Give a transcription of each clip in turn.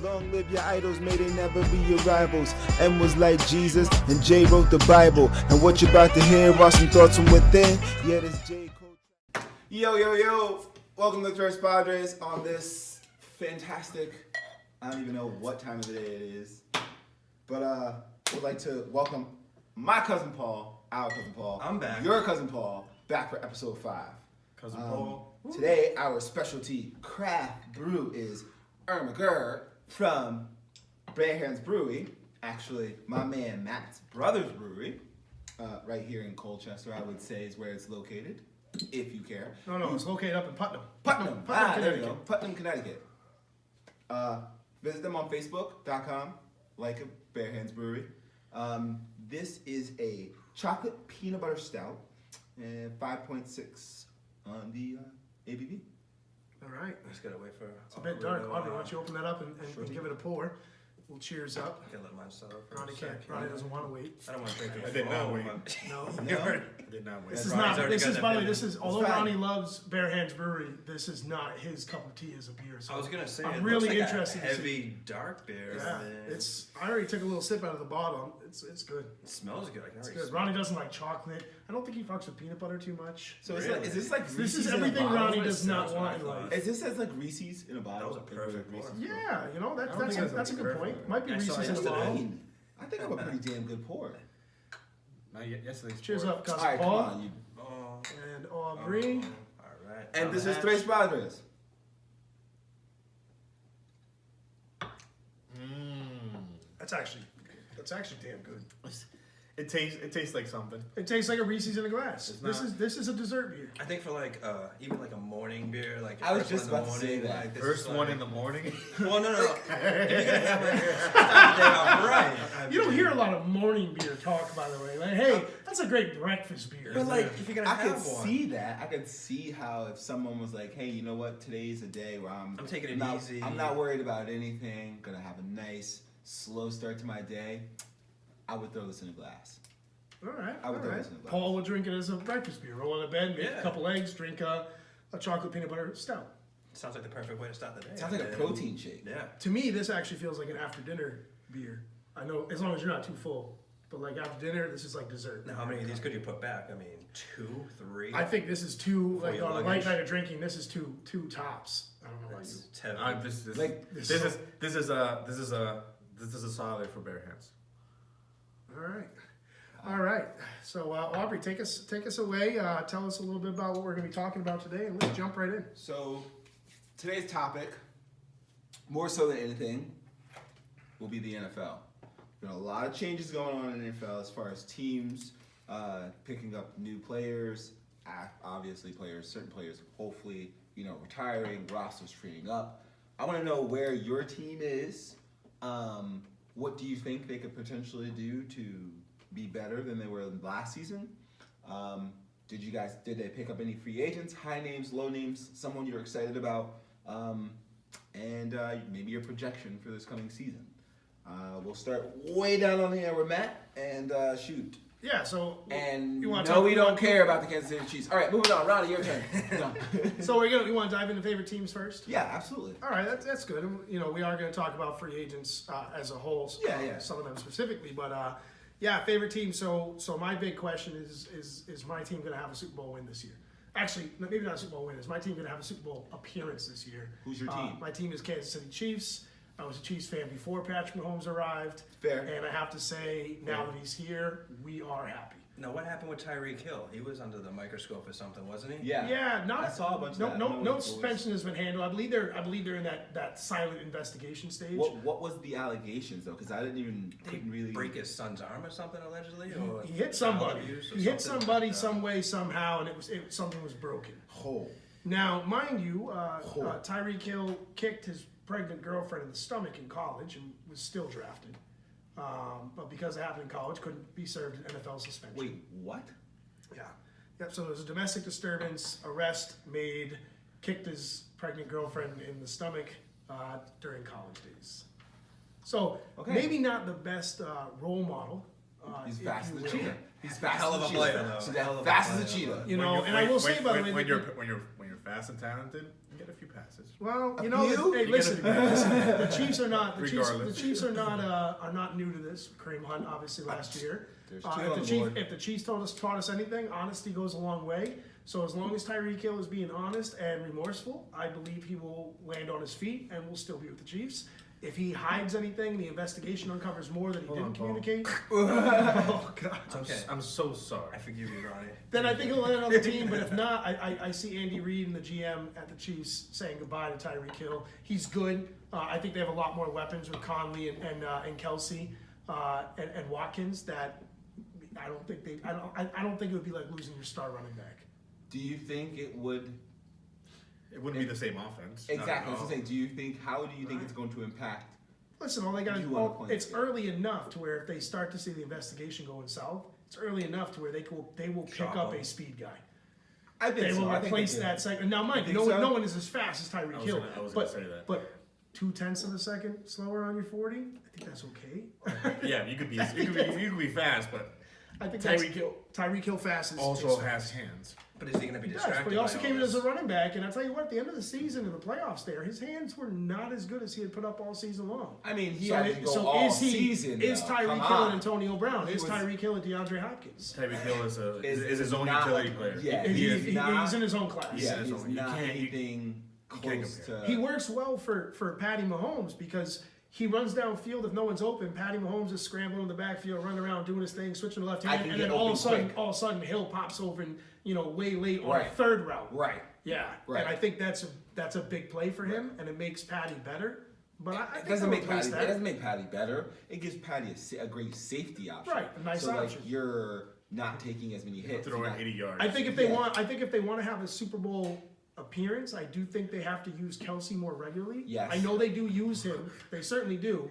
Long live your idols, may they never be your rivals. M was like Jesus, and J wrote the Bible. And what you're about to hear are some thoughts from within. Yeah, this J Cole. Yo. Welcome to Tres Padres on this fantastic, I don't even know what time of the day it is. But I would like to welcome my cousin Paul, our cousin Paul. I'm back. Your cousin Paul, back for episode 5. Cousin Paul. Today, our specialty craft brew is Ermiger from Bare Hands Brewery. Actually, my man Matt's brother's brewery, right here in Colchester, I would say is where it's located, if you care. No, it's located up in Putnam. Putnam, Connecticut. there you go. Putnam, Connecticut. Visit them on Facebook.com, like a Bare Hands Brewery. This is a chocolate peanut butter stout, and 5.6 on the ABV. All right. I just gotta wait for. It's a bit dark. Audrey, why don't you open that up and give it a pour? We'll cheers up. I can let mine settle for Ronnie a can't. second. Ronnie doesn't want to wait. I don't want to drink it. I did not wait. No. No? I did not wait. This is Ronnie's not. already This got is that by the way. video. This is although fine. Ronnie loves Bare Hands Brewery. This is not his cup of tea as a beer. So I was gonna say I'm it really looks like interested a to see. heavy dark beer. Yeah, and it's. I already took a little sip out of the bottom. It's good. it smells good. I can It's already good. smell Ronnie doesn't like chocolate. I don't think he fucks with peanut butter too much. So it's Really? like, is this like This Reese's is in a everything bottle? Ronnie That's does not what I want in thought. life. Is this as like Reese's in a bottle? That was a perfect Reese's. pour. Yeah, you know I don't think that's a it's good point. Might be I saw Reese's in a yesterday. bottle. I think I'm a pretty damn good pour. Not yet. Yesterday's Cheers pour. up, cousin All right, come Paul on. Oh, and Aubrey. all right. And Down this the is hatch. Tres Padres. That's actually damn good. It tastes like something. It tastes like a Reese's in a glass. It's This is a dessert beer. I think for like even like a morning beer, like I was first just one in about the to say morning, that. like, this First is one like, in the morning. Well, no. If you're gonna have like start the day off right. I You don't mean, hear a lot of morning beer talk, by the way. Like, hey, that's a great breakfast beer. But like, if you're gonna I have could one, see that. I could see how if someone was like, "Hey, you know what? Today's a day where I'm taking it not, easy. I'm not worried about anything. Gonna have a nice, slow start to my day." I would throw this in a glass. all right, I all would throw right. this in a glass. Paul would drink it as a breakfast beer. Roll in a bed, make Yeah. a couple eggs, drink a chocolate peanut butter stout. sounds like the perfect way to start the day. Sounds like a And- protein shake. Yeah. To me, this actually feels like an after dinner beer. I know, as long as you're not too full. But like after dinner, this is like dessert. Now, how many of these could you put back? I mean, 2, 3. I think this is two. For Like your on a light luggage. night of drinking, this is two tops. I don't know about you. It's heavy. This is a solid for bare hands. All right. So Aubrey, take us away. Tell us a little bit about what we're going to be talking about today, and let's jump right in. So, today's topic, more so than anything, will be the NFL. Been a lot of changes going on in the NFL as far as teams picking up new players, obviously certain players, hopefully, retiring, rosters freeing up. I want to know where your team is. What do you think they could potentially do to be better than they were last season? Did they pick up any free agents, high names, low names, someone you're excited about, and maybe your projection for this coming season? We'll start way down on the end with Matt, and shoot. Yeah. So And you wanna no, talk- we don't care about the Kansas City Chiefs. All right, moving on. Ronnie, your turn. No. So you want to dive into favorite teams first? Yeah, absolutely. All right, that's good. And, we are going to talk about free agents as a whole. Yeah. Some of them specifically, but favorite team. So my big question is my team going to have a Super Bowl win this year? Actually, maybe not a Super Bowl win. Is my team going to have a Super Bowl appearance this year? Who's your team? My team is Kansas City Chiefs. I was a Chiefs fan before Patrick Mahomes arrived. Fair. And I have to say, now that he's here, we are happy. Now, what happened with Tyreek Hill? He was under the microscope or something, wasn't he? Yeah. Yeah, I saw a bunch of that. No suspension has been handled. I believe they're in that silent investigation stage. What was the allegations though? Because I couldn't really break his son's arm or something allegedly, or He hit somebody. child abuse or He hit something? somebody some way somehow, and something was broken. Oh. Now, mind you, Tyreek Hill kicked his pregnant girlfriend in the stomach in college and was still drafted. But because it happened in college, couldn't be served an NFL suspension. Wait, what? Yeah. Yep. So there was a domestic disturbance, arrest made, kicked his pregnant girlfriend in the stomach during college days. So maybe not the best role model. He's if fast you as a will. cheetah. He's fast Hell as of a a cheetah. player, though. He's Hell of a fast as a player, cheetah. You know, and I will say by the way, when you're fast and talented, you get a few passes. Well, A you know, few? hey, listen, the Chiefs are not the Regardless. Chiefs are not new to this. Kareem Hunt, obviously, last year. There's two on the board. If the Chiefs taught us anything, honesty goes a long way. So as long as Tyreek Hill is being honest and remorseful, I believe he will land on his feet and will still be with the Chiefs. If he hides anything, the investigation uncovers more that he Hold on, didn't Paul. communicate. Oh God. Okay. I'm so sorry. I forgive you, Ronnie. Then I think he'll land on the team. But if not, I see Andy Reid and the GM at the Chiefs saying goodbye to Tyreek Hill. He's good. I think they have a lot more weapons with Conley and Kelsey and Watkins that I don't think it would be like losing your star running back. Do you think it would? It wouldn't be the same offense. Exactly. Not at That's all. what I'm saying. How do you think it's going to impact? Listen, all they got You wanna to play it's it. early enough to where if they start to see the investigation going south, it's early enough to where they will pick Shop up them. a speed guy. I think They so. will I think replace they that do. second. Now, mind you, think no so? one is as fast as Tyreek Hill. I was but, gonna say that. But 0.2 of a second slower on your 40, I think that's okay. Yeah, you could be fast, but I think Tyreek Hill fast is also is has fast. hands. But is he going to be He does, distracted? but he also by came all in as a this? running back, and I tell you what, at the end of the season in the playoffs, his hands were not as good as he had put up all season long. I mean, he So, had to go all season. is though. Tyreek Come Hill on. and Antonio Brown? He Is was- Tyreek Hill and DeAndre Hopkins? Tyreek Hill is Is his own not- utility player. yeah, He's not- in his own class. Yeah, He's he's only- you not can't- you- anything can't close compare. to. He works well for Patty Mahomes because he runs downfield if no one's open. Patty Mahomes is scrambling in the backfield, running around, doing his thing, switching to left I hand, can and get then all open of a sudden Hill pops over and way late on a Right. third route. Right. Yeah, Right. and I think that's a big play for him, and it makes Patty better. But I It think doesn't they'll make replace Patty. It doesn't make Patty better. It gives Patty a great safety option. Right, a nice so option. like you're not taking as many hits. Throwing You're not- 80 yards. I think if they Yeah. want, to have a Super Bowl appearance, I do think they have to use Kelsey more regularly. Yes. I know they do use him. They certainly do.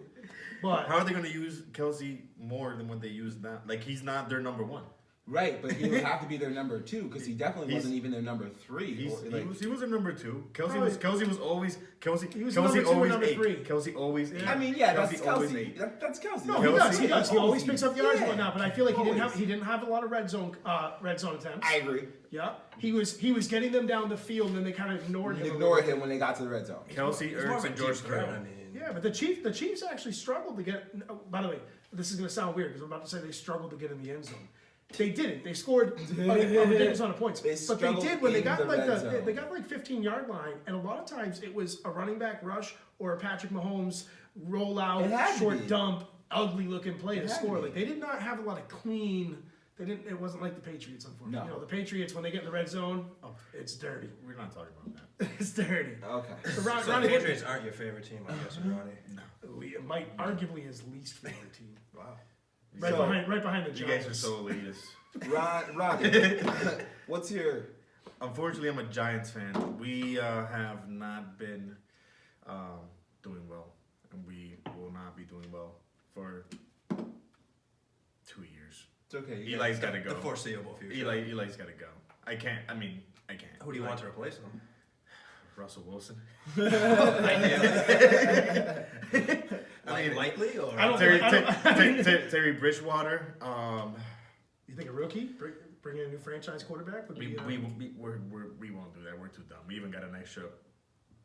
But How are they going to use Kelsey more than what they use now? Like he's not their number one. Right, but he would have to be their number 2 because he definitely He's- wasn't even their number 3. He Like, was a number 2. Kelsey Probably- was always Kelsey. He was Kelsey number 2 and always number 8. 3. Kelsey always 8. I mean, yeah, that's always Kelsey. 8. That's Kelsey. no, Kelsey he does. He always Kelsey. picks up yards Yeah. and whatnot. But I feel like he Always. didn't have a lot of red zone attempts. I agree. Yeah, he was getting them down the field, and then they kind of ignored him. a Ignored little him when they got to the red zone. Kelsey, He's more Ertz, of a and George deep threat. Kittle. I mean, Yeah, but the Chiefs actually struggled to get. By the way, this is going to sound weird because I'm about to say they struggled to get in the end zone. They didn't. They scored a ridiculous amount of points, They but they struggled did when they in got the like red zone. they got like 15-yard line, and a lot of times it was a running back rush or a Patrick Mahomes It rollout, had to short be. dump, ugly looking play to had to score. be. Like they did not have a lot of clean. They didn't. It wasn't like the Patriots, unfortunately. No. The Patriots when they get in the red zone, it's dirty. We're not talking about that. It's dirty. Okay. So Ron, so Ronnie, the Patriots aren't your favorite team, I guess, Ronnie. it might arguably his least favorite team, Wow. right So- behind the You Giants. guys are so elitist. Ronnie, what's your? Unfortunately, I'm a Giants fan. We have not been doing well, and we will not be doing well for 2 years. It's okay. Eli's got to The go. foreseeable future. Eli's got to go. I can't. Who do you want to replace him? Russell Wilson. Likely or? I don't- Terry Bridgewater. You think a rookie bring in a new franchise quarterback would We be? won't do that. We're too dumb. We even got an extra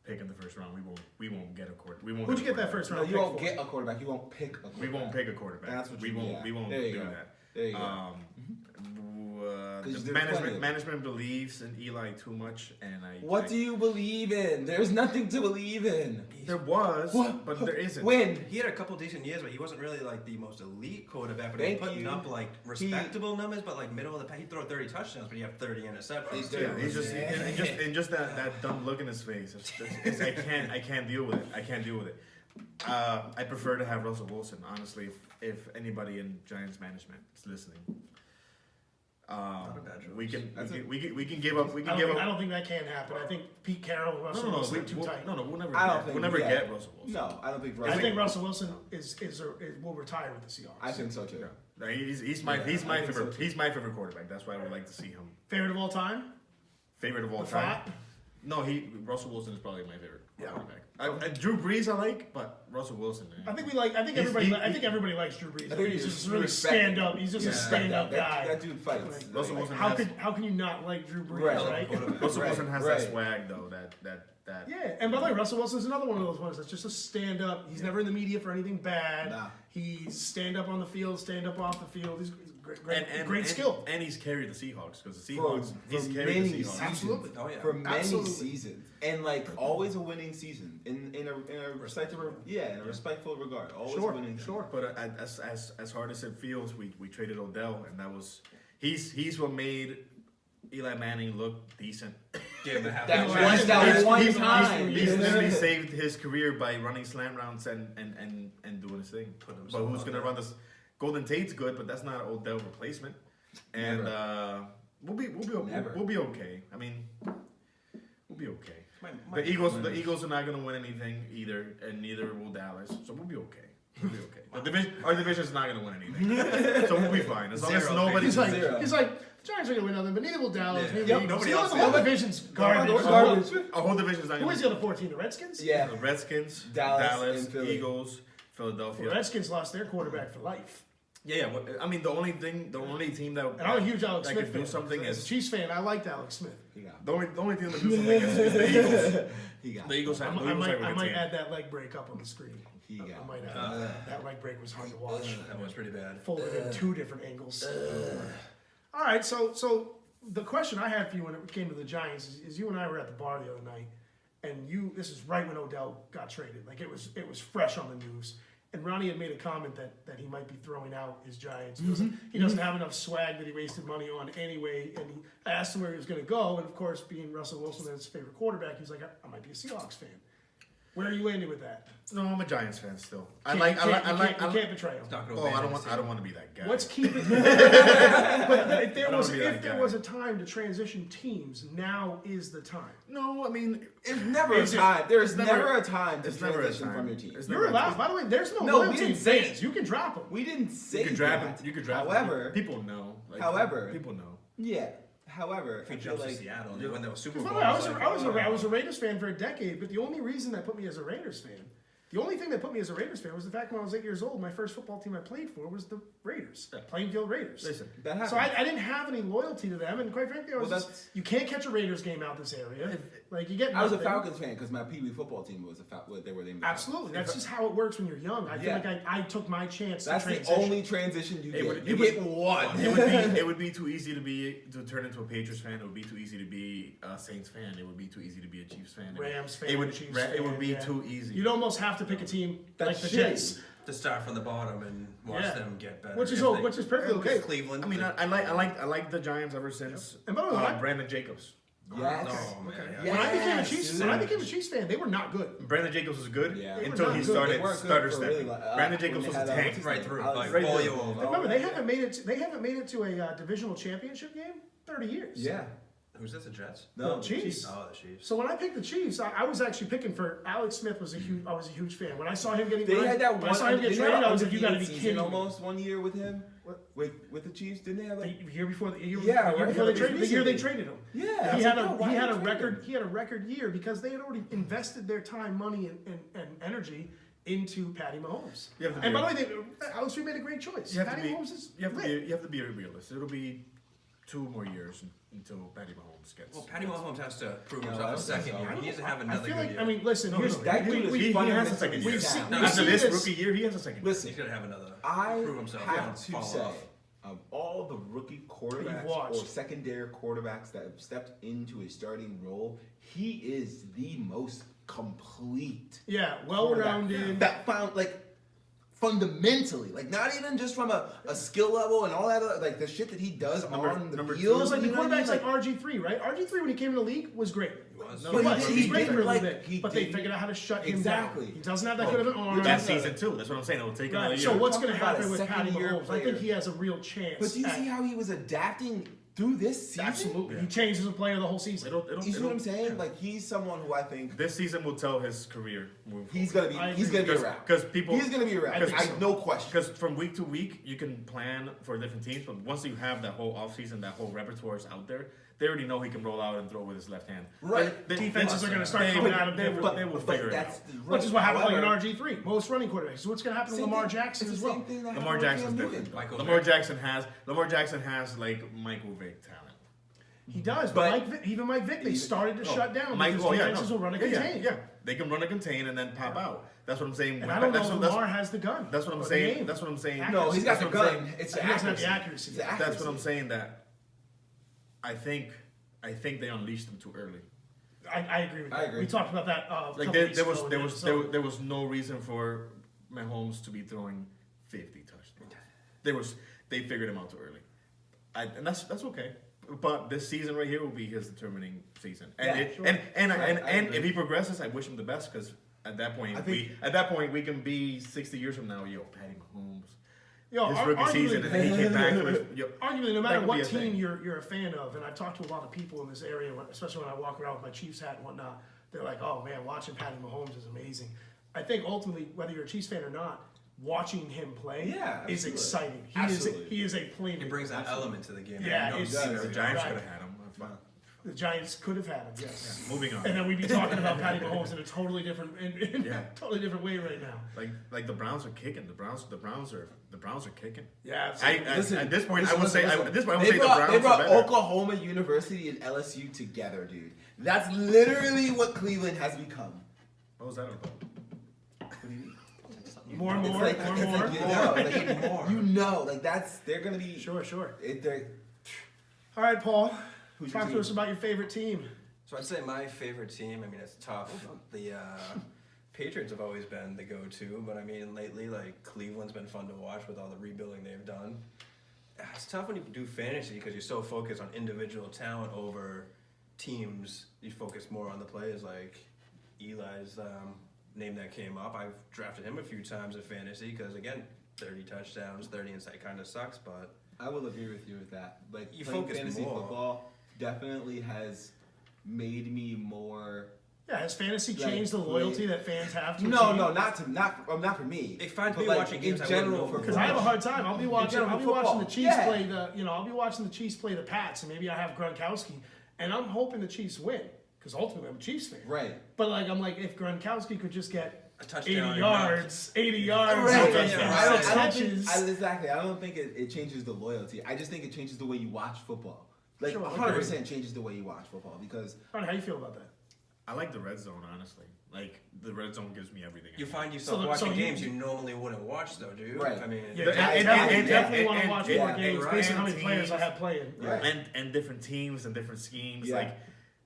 pick in the first round. We won't get a quarterback. We won't. Who'd you get that quarterback. first No, round? you pick won't for? get a quarterback. You won't pick a quarterback. We won't pick a quarterback. That's what we you- won't. yeah. We won't There you do go. that. There you go. 'Cause The there's plenty of- management believes in Eli too much, and What do you believe in? There's nothing to believe in. There was, What? but there isn't. When? He had a couple decent years, but he wasn't really like the most elite quarterback. But he Thank was putting you. up like respectable numbers, but like middle of the pack. He'd throw 30 touchdowns, but he have 30 interceptions. He's Yeah, he's just, Yeah. and just that dumb look in his face. I can't deal with it. I can't deal with it. I prefer to have Russell Wilson, honestly. If anybody in Giants management is listening, Not a bad choice. we can That's give up. We I can don't, give think, I up. don't think that can happen. I think Pete Carroll and Russell Wilson are too tight. we'll never. I don't get, think we'll never yeah. get Russell Wilson. No, I don't think I Russell. think Russell Wilson will retire with the Seahawks. I think so too. No, he's my Yeah, I think so favorite. too. He's my favorite quarterback. That's why I would like to see him. Favorite of all time? Favorite of all The time. Fat? No, Russell Wilson is probably my favorite. Yeah. Drew Brees I like, but Russell Wilson. I think everybody likes Drew Brees. I think he's just really stand up. He's just a stand up guy. That dude fights. Russell Wilson How can you not like Drew Brees, right? Russell Wilson has that swag though. That. Yeah, and by the way, Russell Wilson's another one of those ones that's just a stand up. He's never in the media for anything bad. Nah. He's stand up on the field, stand up off the field. He's great skill. And he's carried the Seahawks because the Seahawks. He's for carried many the Seahawks. seasons. Absolutely. Oh, yeah. For many Absolutely. seasons, and like always a winning season in a respectful respectful regard. Always a winning. Sure. But as hard as it feels, we traded Odell, and that was he's what made Eli Manning look decent. Give him a half. That one time. He's literally saved his career by running slant routes and doing his thing. But who's gonna run this? Golden Tate's good, but that's not an Odell replacement. And we'll be okay. I mean, we'll be okay. The Eagles are not gonna win anything either, and neither will Dallas. So we'll be okay. We'll be okay. Our division's not gonna win anything, so we'll be fine as long as nobody's He's like Giants are gonna win nothing, but neither will Dallas. Neither will Eagles. Nobody So else the whole is. division's garbage. Our whole division's not Who gonna is the other 14? The Redskins? Yeah. The Redskins, Dallas, Dallas, and Philly. Eagles, Philadelphia. The Redskins lost their quarterback for life. Yeah. I mean, the only team that And I'm a huge Alex that Smith can fan. do something As a is Chiefs fan, I liked Alex Smith. the only team that can do something is the Eagles. The Eagles have I a might good team. add that leg break up on the screen. He got I might add that leg break was hard to watch. That was pretty bad. Folded in two different angles. All right, so the question I had for you when it came to the Giants is you and I were at the bar the other night, and this is right when Odell got traded. Like it was fresh on the news. And Ronnie had made a comment that he might be throwing out his Giants. He doesn't have enough swag that he wasted money on anyway. And I asked him where he was going to go. And of course, being Russell Wilson his favorite quarterback, he's like, I might be a Seahawks fan. Where are you landing with that? No, I'm a Giants fan still. You can't betray him. I don't want to be that guy. Let's keep it. But if there was a time to transition teams, now is the time. No, I mean, It's never a time. There's never a time to transition from your team. You're allowed. By the way, there's no we loyalty didn't in say fans. You can drop them. We didn't say you could draft that. him. You could draft However, him. People know. People know. Yeah. However, If he I feel jumps to like Seattle and they win the Super Bowl. By the way, I was a Raiders fan for a decade, but the only reason that put me as a Raiders fan, the only thing that put me as a Raiders fan was the fact when I was 8 years old, my first football team I played for was the Raiders, Plainfield Raiders. Listen, that happens. So I didn't have any loyalty to them, and quite frankly, you can't catch a Raiders game out this area. Like you get. I was a nothing. Falcons fan because my Pee Wee football team was they were named. Absolutely, that's just how it works when you're young. I feel like I took my chance. That's to the transition. only transition you get. You get one. It would be too easy to turn into a Patriots fan. It would be too easy to be a Saints fan. It would be too easy to be a Chiefs fan. Rams fan. It would. Chiefs It would be fan, too easy. You'd almost have to pick a team like the That's Jets. To start from the bottom and watch them get better. Which is perfectly okay. Cleveland. I mean, I like the Giants ever since And by the way, Brandon Jacobs. Yes. Oh, man. Yeah. When I became a Yes, Chiefs, fan, they were not good. Brandon Jacobs was good Yeah. until he They were not good. They weren't good started for stepping. really Brandon Jacobs was a tank. Right through. Like, Right pull through. you over. Remember, they haven't made it to a divisional championship game 30 years. Yeah. Who's this? The Jets? The Chiefs. Oh, the Chiefs. So when I picked the Chiefs, I was actually picking for Alex Smith. I was a huge fan. When I saw him getting They had that when one. I saw him get They traded, had I was like, you got to be season kidding me. almost 1 year with him. What? With the Chiefs, didn't they have like? The year before the year right. before they traded the year they Recently. traded him. Yeah. He had a Why did they trade him? he had a record year because they had already invested their time, money, and energy into Patty Mahomes. You have to be And by the way, Alex Smith made a great choice. You have Patty to be. Mahomes is You have to lit. be. You have to be a realist. It'll be 2 more years until Patty Mahomes gets. Well, Patty Mahomes has to prove No, himself a that's- second I year. don't He needs to know. have another I feel good like, year. I mean, listen, here's that dude is he has a fundamentally second year. sound. we've After seen this this- rookie year, he has a second year. Listen, He's gonna have another. I prove himself. have Don't to fall say, off. of all the rookie quarterbacks watched. or secondary quarterbacks that have stepped into a starting role, he is the most complete. Yeah, quarterback well-rounded. That found fundamentally, like not even just from a skill level and all that, like the shit that he does on the number field. It was like the you know what I mean? quarterbacks like RG3, right? RG3 when he came in the league was great. was. He But was. he He was great didn't, for a little like, he bit, but they didn't- figured out how to shut him Exactly. down. He doesn't have that good of an arm. That season too. That's what I'm saying. It'll take another Right. year. So what's going to Talking about happen a with Patty second-year Mahomes? I think player. he has a real chance. But do you at- see how he was adapting through this season? Absolutely, Yeah. he changed as a player the whole season. You see what I'm saying? Like he's someone who I think This season will tell his career. he's gonna be around. Because people. He's gonna be around. I think so. No question. Because from week to week, you can plan for different teams, but once you have that whole offseason, that whole repertoire is out there, They already know he can roll out and throw with his left hand. Right. Defenses are going to start coming at him. They will figure it out. Which is what happened like in RG3. Most running quarterbacks. So what's going to happen to Lamar Jackson as well? Lamar Jackson's different. Lamar Jackson has like Michael Vick talent. He does, but even Mike Vick, they started to shut down because defenses will run a contain. Yeah, they can run a contain and then pop out. That's what I'm saying. And I don't know if Lamar has the gun. That's what I'm saying. That's what I'm saying. No, he's got the gun. He doesn't have the accuracy. That's what I'm saying. That I think they unleashed him too early. I agree with that. I agree. We talked about that. Like there was no reason for Mahomes to be throwing 50 touchdowns. They figured him out too early, and that's okay. But this season right here will be his determining season, and and if he progresses, I wish him the best because at that point we can be 60 years from now. Yo, Patty Mahomes, his rookie season, and then he came back. Arguably, no matter what team you're a fan of, and I've talked to a lot of people in this area, especially when I walk around with my Chiefs hat and whatnot, they're like, "Oh man, watching Patty Mahomes is amazing." I think ultimately, whether you're a Chiefs fan or not, watching him play is exciting. He is a playmaker. He brings that element to the game. Yeah, the Giants could have had him. The Giants could have had him. Yes. Yeah, moving on. And then we'd be talking about Patty Mahomes in a totally different, totally different way right now. Like the Browns are kicking. The Browns are kicking. Yeah. At this point, I would say the Browns They brought are better. Oklahoma University and LSU together, dude. That's literally what Cleveland has become. What was that about? What do you mean? More. You know, like they're gonna be Sure. They're, All right, Paul. Who's your Talk to team? us about your favorite team. So I'd say my favorite team, I mean, it's tough. The Patriots have always been the go-to, but I mean, lately, like, Cleveland's been fun to watch with all the rebuilding they've done. It's tough when you do fantasy because you're so focused on individual talent over teams. You focus more on the players, like Eli's name that came up. I've drafted him a few times in fantasy because, again, 30 touchdowns, 30 inside kind of sucks, but... I will agree with you with that. Like, you playing focus fantasy more. football definitely has made me more. Yeah, has fantasy changed the loyalty that fans have to a No, team? no, not for me. It finds But, me like, watching games in I wouldn't general know for Because I have a hard time. I'll be watching the Chiefs Yeah. play I'll be watching the Chiefs play the Pats, and maybe I have Gronkowski, and I'm hoping the Chiefs win because ultimately I'm a Chiefs fan. Right. But I'm like, if Gronkowski could just get a touchdown 80 yards, Right. and 6 I catches. don't think it changes the loyalty. I just think it changes the way you watch football. Like Sure, 100% changes the way you watch football because Ronnie, how you feel about that? I like the red zone, honestly. Like the red zone gives me everything. You find yourself So watching you- games you normally wouldn't watch, though, do you? Right. I mean, Yeah, The- definitely want to and- watch and- more and- games and- based on how and many players I teams- have playing. Right. and different teams and different schemes. Yeah. Like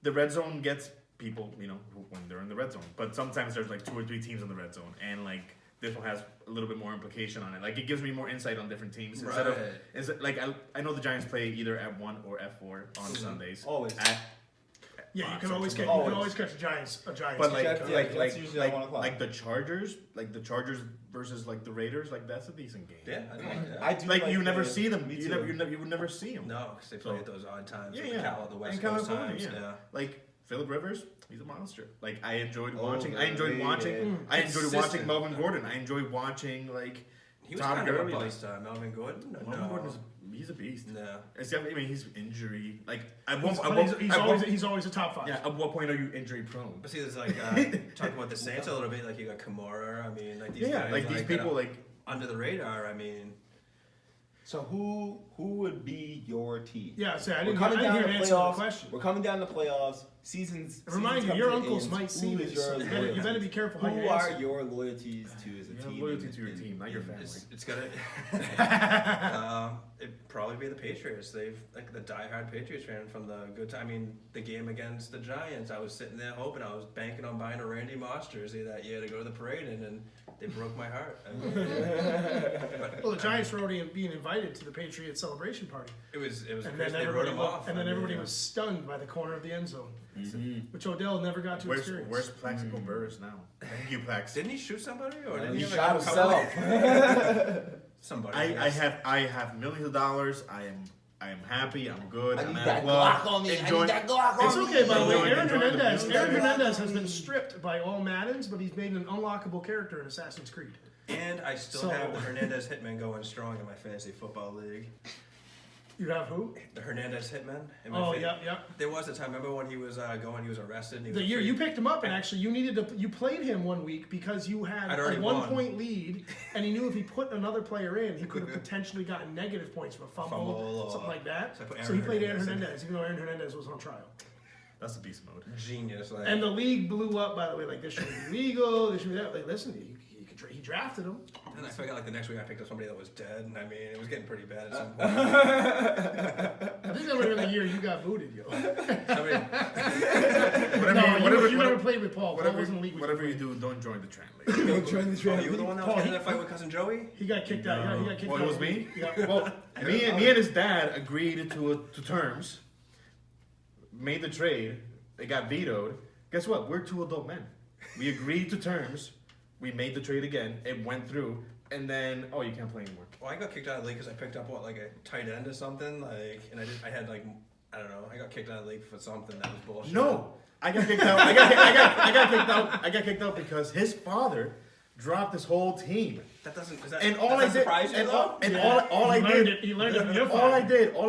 the red zone gets people, when they're in the red zone. But sometimes there's like 2 or 3 teams in the red zone, and like this one has a little bit more implication on it. Like it gives me more insight on different teams instead of like I know the Giants play either F1 or F4 on Sundays. Always. Yeah, you Fox can or always something. catch a Giants. But like, That's- yeah, that's usually at 1 o'clock. like the Chargers versus like the Raiders, like that's a decent game. yeah, I like that. I do Like you never the- see them. Me You too. would never see them. No, because they play at those odd times. Yeah, like yeah. the West In Coast California, times. yeah. Like Phillip Rivers, he's a monster. Like I enjoyed Oh, watching. I enjoyed watching Melvin Gordon. I enjoyed watching like He was Todd kind of a Gurley. bust, Melvin Gordon. Melvin Gordon he's a beast. No. Except, I mean, he's injury. Like He's always a top 5. Yeah. At what point are you injury prone? But see, there's like talking about the Saints a little bit. Like you got Kamara. I mean, like these Yeah. guys, Like these that people, are like under the radar. I mean, So who would be your team? Yeah, so I We're didn't coming hear down an to answer to the playoffs. question. We're coming down to playoffs. Seasons. Remind you, come your to uncles ends. might see Who this. is your So you loyalty? better be careful how Who you are answer. your loyalties to as a you team? have loyalty to your in- team, not your family. it's gonna. It'd probably be the Patriots. They've like the diehard Patriots fan from the good time. I mean, the game against the Giants. I was sitting there hoping. I was banking on buying a Randy Moss jersey that year to go to the parade, and they broke my heart. I mean, Well, the Giants were already being invited to the Patriots celebration party, it was and crazy. then They wrote everybody him off. and I then mean, everybody was stunned by the corner of the end zone, which Odell never got to Where's experience. Plaxico Burress now? Thank you, Plax. Didn't he shoot somebody or didn't He he shot like, a himself. somebody? I have millions of dollars. I am happy. I'm good. I I'm need at that a club. Glock on me. I Enjoying- need that Glock on It's me. okay, by the way. Enjoying Aaron the Hernandez. music. Aaron Hernandez has been stripped by all Maddens, but he's made an unlockable character in Assassin's Creed. And I still So- have the Hernandez Hitman going strong in my fantasy football league. You have who? The Hernandez hitman. Oh, yeah. There was a time. Remember when he was he was arrested. And he was The year free? you picked him up, and actually you played him one week because you had I'd a already 1 won. point lead, and he knew if he put another player in, he could have potentially gotten negative points for a fumble, something like that. So I put So he played Aaron Hernandez in. Hernandez, even though Aaron Hernandez was on trial. That's the beast mode. Genius. Like, And the league blew up, by the way, like this should be legal, this should be that. Like, listen, he drafted him. and I forgot like the next week I picked up somebody that was dead, and I mean it was getting pretty bad at some point. I think that would have been the year you got booted, yo. Somebody, You never played with Paul. Paul wasn't in the league with Whatever you do, don't join the Trent League. oh, you were the one that was Paul, getting in a fight with cousin Joey? He got kicked out. Yeah, he got kicked out. Well, it was me? Yeah. Well, me and his dad agreed to terms, made the trade, it got vetoed. Guess what? We're two adult men. We agreed to terms, we made the trade again, it went through, and then, oh, you can't play anymore. Well, I got kicked out of the league because I picked up like a tight end or something, like, and I had like I don't know, I got kicked out of the league for something that was bullshit. No, I got kicked out. I got kicked out. I got kicked out because his father dropped his whole team. That doesn't. Is that, And all does I that did, surprise you, and though? all I did, He learned it from your all father.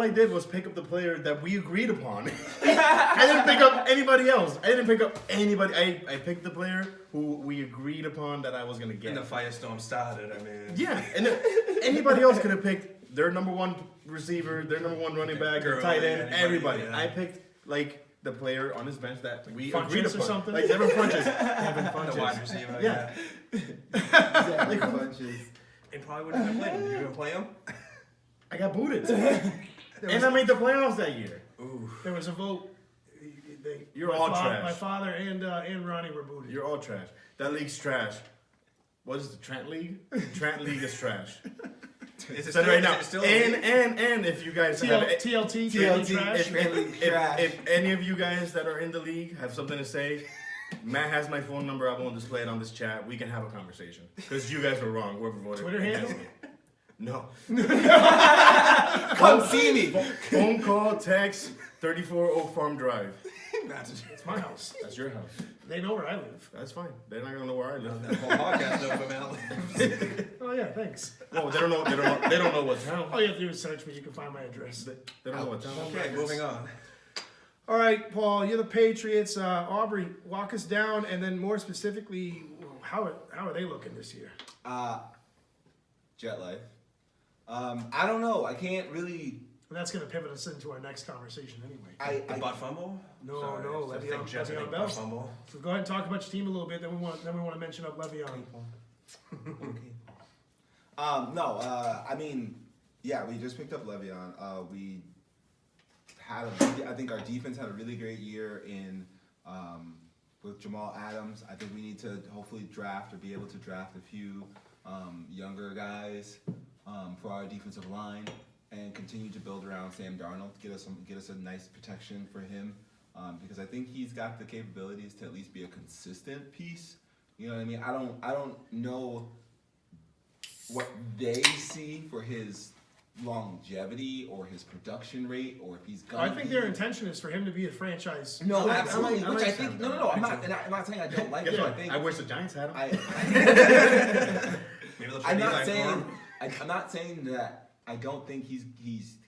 I did was pick up the player that we agreed upon. I didn't pick up anybody else. I didn't pick up anybody. I picked the player who we agreed upon that I was gonna get. And the firestorm started. I mean, Yeah, and then anybody else could have picked their number one receiver, their number one running back, their tight end, Anybody, everybody. yeah. I picked like the player on his bench that we Funches agreed or upon. something? Like Devin Funches. Devin the Funches. wide receiver. Yeah. Exactly. Bunches. And probably wouldn't have played him. Did you even play him? I got booted. And I made the playoffs that year. Ooh. There was a vote. You're all trash. My father and Ronnie were booted. You're all trash. That league's trash. What is the Trent League? Trent League is trash. Is it Said right now. is it still And if you guys have TLT, TLT, trash. if any of you guys that are in the league have something to say, Matt has my phone number. I won't display it on this chat. We can have a conversation because you guys were wrong. Whoever voted Twitter against handle? me. No. Come see me. Phone call, text, 34 Oak Farm Drive. It's my house. That's your house. They know where I live. That's fine. They're not gonna know where I live. That whole podcast knows where Matt lives. Oh yeah, thanks. Oh, they don't know. They don't know what town. All you have to do is search me. You can find my address. They don't know what town. Okay, moving on. All right, Paul, you're the Patriots. Aubrey, walk us down, and then more specifically, how are they looking this year? Jet life. I don't know. I can't really. And that's going to pivot us into our next conversation anyway. The butt fumble? No, Sorry, no, I Le'Veon- think Jets Le'Veon think Bell. butt fumble. So go ahead and talk about your team a little bit. Then we want to mention up Le'Veon. No. I mean, yeah, we just picked up Le'Veon. We had I think our defense had a really great year in with Jamal Adams. I think we need to hopefully draft or be able to draft a few younger guys for our defensive line and continue to build around Sam Darnold. Get us a nice protection for him because I think he's got the capabilities to at least be a consistent piece. You know what I mean? I don't know what they see for his longevity or his production rate or if he's gonna. I think their intention is for him to be a franchise. No, quarterback. absolutely. I Which like I think. Sam No. Darnold. I'm not saying I don't like Guess it. what? I think. I wish the Giants had him. Maybe they'll I'm trade not Eli saying. for him. I'm not saying that. I don't think he's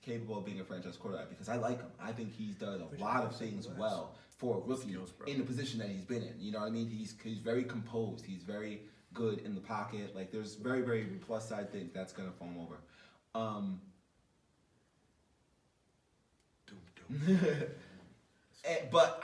capable of being a franchise quarterback because I like him. I think he's done a lot of things well for a rookie in the position that he's been in. You know what I mean? He's very composed. He's very good in the pocket. Like there's very, very plus side things that's gonna foam over. But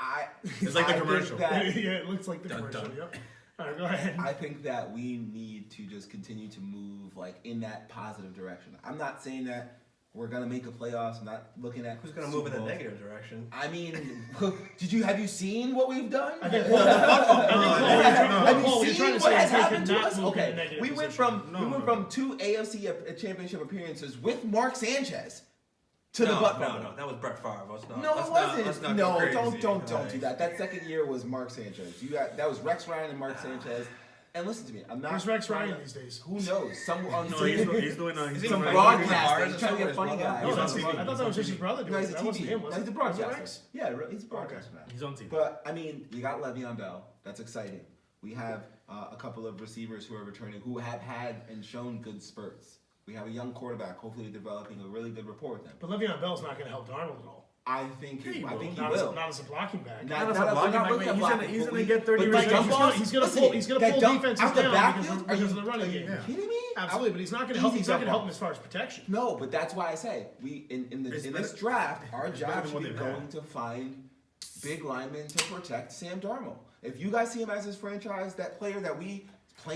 It's like the I think commercial. that- Yeah, it looks like the Dun, commercial. dun. Yep. All right, go ahead. I think that we need to just continue to move like in that positive direction. I'm not saying that we're gonna make the playoffs. I'm not looking at Who's going to move in Super the Bowls. negative direction? I mean, have you seen what we've done? I think Have you Paul, you're trying seen to what say has they happened to cannot us? move in a Okay, negative we went position. from 2 AFC championship appearances with Mark Sanchez to the butt fumble. No, that was Brett Favre. Let's not, No, let's it not- wasn't. let's not No, go crazy. don't Like, do that. That second year was Mark Sanchez. That was Rex Ryan and Mark Sanchez. And listen to me, I'm not. Where's Rex Ryan these days? Who knows? Some No, he's doing. Is he some Frank broadcaster. Ryan? He's trying to be a funny guy. No, He's that's on his, TV. I thought that was just his brother doing No, it. he's a That wasn't TV. him, was He's a it? broadcaster. Rex? Yeah, he's a broadcaster now. He's on TV. But I mean, you got Le'Veon Bell. That's exciting. We have a couple of receivers who are returning, who have had and shown good spurts. We have a young quarterback, hopefully developing a really good rapport with him. But Le'Veon Bell's not going to help Darnold at all. I think he Not will. Not as a blocking back. Not as a we're blocking not back, looking at he's blocking, gonna but get 30 but like receptions. dump offs, He's gonna listen, pull that dump defenses out the down backfield, because of the running game. Are you kidding me? Absolutely, but he's not going to Easy help. He's not going to dump help off. him as far as protection. No, but that's why I say we in It's this better- draft, our it's better job than should what be they've going had. to find big linemen to protect Sam Darnold. If you guys see him as his franchise, that player that we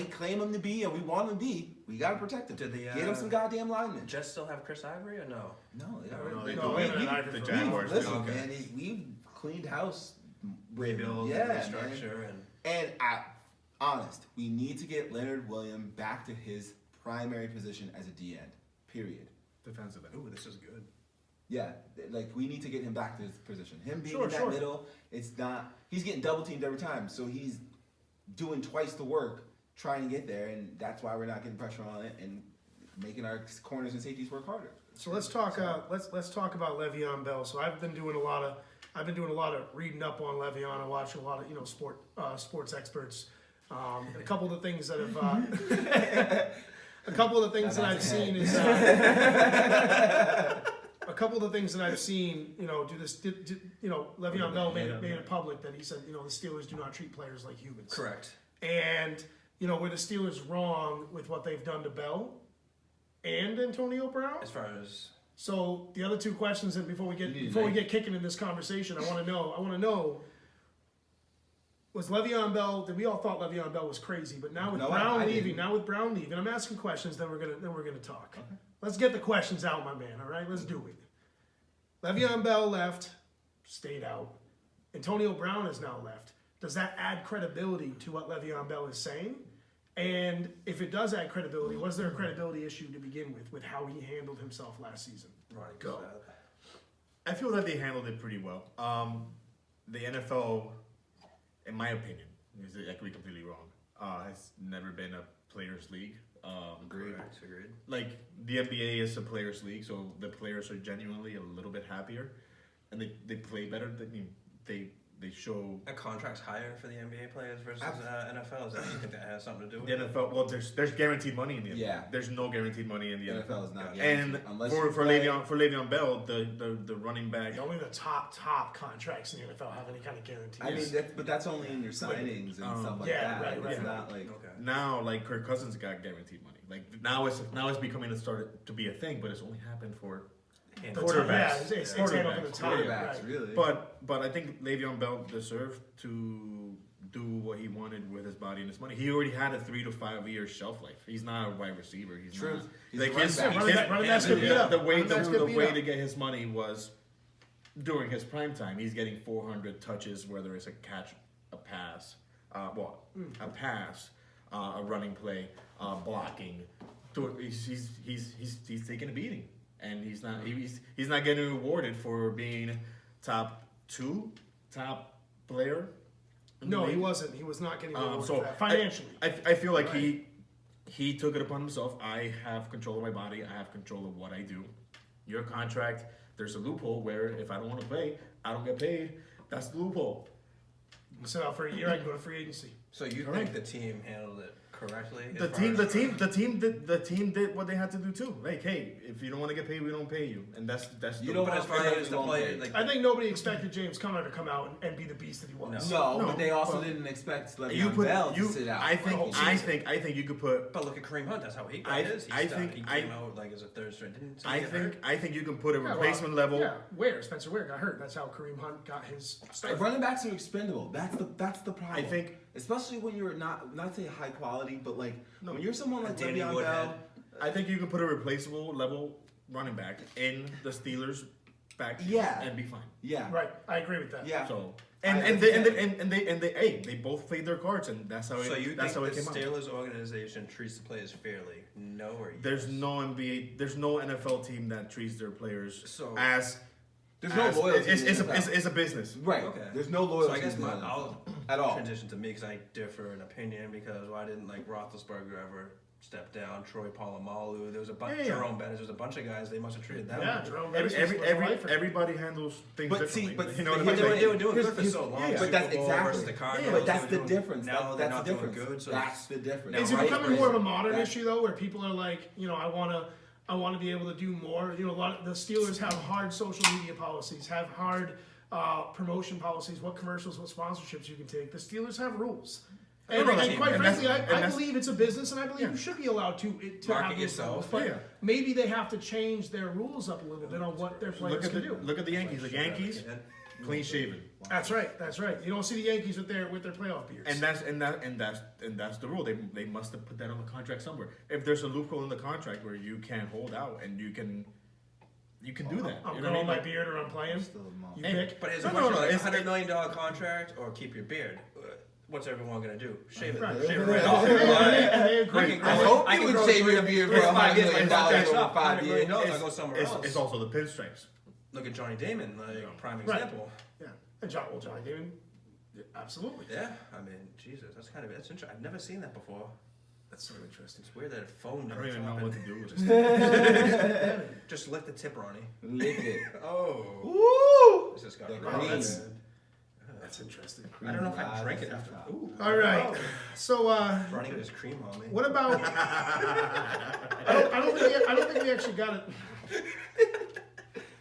claim him to be and we want him to be, we gotta protect him. Did the, Get him some goddamn linemen. Jets still have Chris Ivory or no? No, they No, don't. they No, don't. we haven't had Ivory The for- Jaguars do. Listen, Okay. man, we've cleaned house. Rebuild, Yeah, man. restructure, and And honest, we need to get Leonard Williams back to his primary position as a D end. Period. Defensive end. ooh, this is good. Yeah, like we need to get him back to his position. Him being Sure, in that sure. middle, it's not. He's getting double teamed every time, so he's doing twice the work trying to get there, and that's why we're not getting pressure on it and making our corners and safeties work harder. So let's talk. Let's talk about Le'Veon Bell. So I've been doing a lot of reading up on Le'Veon and watching a lot of sports experts. A couple of the things that have a couple of the things that I've seen is a couple of the things that I've seen. Le'Veon Bell made it public that he said the Steelers do not treat players like humans. Correct. And were the Steelers wrong with what they've done to Bell and Antonio Brown? As far as So the other two questions, and before we You need get kicking in this conversation, I want to know, was Le'Veon Bell? That we all thought Le'Veon Bell was crazy, but now with No, Brown I leaving, didn't. I'm asking questions. Then we're gonna talk. Okay. Let's get the questions out, my man. All right, let's do it. Le'Veon Bell left, stayed out. Antonio Brown is now left. Does that add credibility to what Le'Veon Bell is saying? And if it does add credibility, was there a credibility issue to begin with how he handled himself last season? running Go. I feel that they handled it pretty well. The NFL, in my opinion, I could be completely wrong, has never been a players' league. Agreed. Agreed. Like the NBA is a players' league, so the players are genuinely a little bit happier, and they play better. They show Are contracts higher for the NBA players versus NFL? Is that you think that has something to do with the it? NFL. Well, there's guaranteed money in the NFL. Yeah. There's no guaranteed money in the The NFL. NFL is not. And guaranteed unless you for play- Le'Veon Bell, the running back. Only the top contracts in the NFL have any kind of guarantee. I mean, but that's only in your signings and stuff like yeah, that. right, It's right. not like Okay. Now, like Kirk Cousins got guaranteed money. Like now it's becoming to be a thing, but it's only happened for the quarterbacks. Yeah, it's handled for the top. quarterbacks, Right. really. But I think Le'Veon Bell deserved to do what he wanted with his body and his money. He already had a 3 to 5 year shelf life. He's not a wide receiver. He's True. not. He's Like a running his, back. Running backs get beat up. the way Running backs get the beat way up. to get his money was during his prime time. He's getting 400 touches, whether it's a catch, a pass, a pass, a running play, blocking. He's taking a beating, and he's not getting rewarded for being top player. in the No, he league. wasn't. He was not getting rewarded So for that financially. I feel like he took it upon himself. I have control of my body. I have control of what I do. Your contract, there's a loophole where if I don't want to play, I don't get paid. That's the loophole. Sit out for a year. I can go to free agency. So you think the team handled it correctly? as The far team as- did what they had to do too. Like, hey, if you don't want to get paid, we don't pay you, and that's You the don't But as far Pay, as the we won't player, pay. like I think nobody expected James Conner to come out and be the beast that he was. no, No, but they also but- didn't expect you Le'Veon put Bell you. to sit out. I for the whole think season. you could put. but look at Kareem Hunt. That's how he got I- his. I He think- he I- came out like as a third string. Didn't I somebody get hurt? think you can put a Yeah, well, replacement level. Yeah, Ware, Spencer Ware got hurt. That's how Kareem Hunt got his start. Running backs are expendable. That's the problem. I think- especially when you're not say high quality, but like when you're someone like Danny Le'Veon Woodhead. Bell. I think you can put a replaceable level running back in the Steelers' back Yeah. and be fine. Yeah. Right, I agree with that. Yeah. So I- they both played their cards, and that's how it. So you think that's how the it came out. Steelers organization treats the players fairly? No or yes? There's no NBA, there's no NFL team that treats their players So- as There's no loyalty. It's, in the NFL. it's a business. Right. Okay. There's no loyalty. So I guess in the NFL I'll at all. transition to me because I differ in opinion because why didn't like Roethlisberger ever step down? Troy Polamalu, there was a bunch. Yeah. Jerome Bettis, there was a bunch of guys. They must have treated them. Yeah, well. Jerome Bettis was a lifer. Everybody handles things But see, differently. but you know what I But mean? they were doing here's- good for so long. yeah, Super but that's Bowl exactly- versus the Cardinals. But that's they the were doing- difference. Now they're That's not the doing difference. good. So That's the difference. Now, Is it right, becoming right. more of a modern That- issue though, where people are like, I want to be able to do more. A lot of the Steelers have hard social media policies, have hard promotion policies, what commercials, what sponsorships you can take. The Steelers have rules. And, No, no, and quite and frankly, that's- I and that's- believe it's a business, and I believe you should be allowed to Market have those yourself. rules. But Yeah. maybe they have to change their rules up a little bit on what their players can do. Look at the Yankees. The Yankees, clean shaven. That's right. That's right. You don't see the Yankees with their playoff beards. And that's the rule. They must have put that on the contract somewhere. If there's a loophole in the contract where you can hold out and you can do that. I'm You know what I growing mean? my Like, beard or I'm playing. Still a month. You Hey, pick. But it's No, a no, question no, like it's- $100 million contract or keep your beard. What's everyone gonna do? Shave it. Right. Shave it right off. And they agree. I hope you would shave your beard for $100 million over 5 years. I'll go somewhere else. it's also the pinstripes. Look at Johnny Damon, like prime Right. example. Yeah. And Johnny Damon, absolutely. Yeah, I mean, Jesus, that's interesting. I've never seen that before. That's so interesting. It's weird that a phone I never don't even came know up what to and- do with this. Just lift the tip, Ronnie. Lick it. Oh, Woo! this has got The real cream. good. That's interesting. I don't know if I Cream drink it rises after. to the top. Ooh. All right. So, Ronnie with his cream on me. what about? I don't think we actually got it.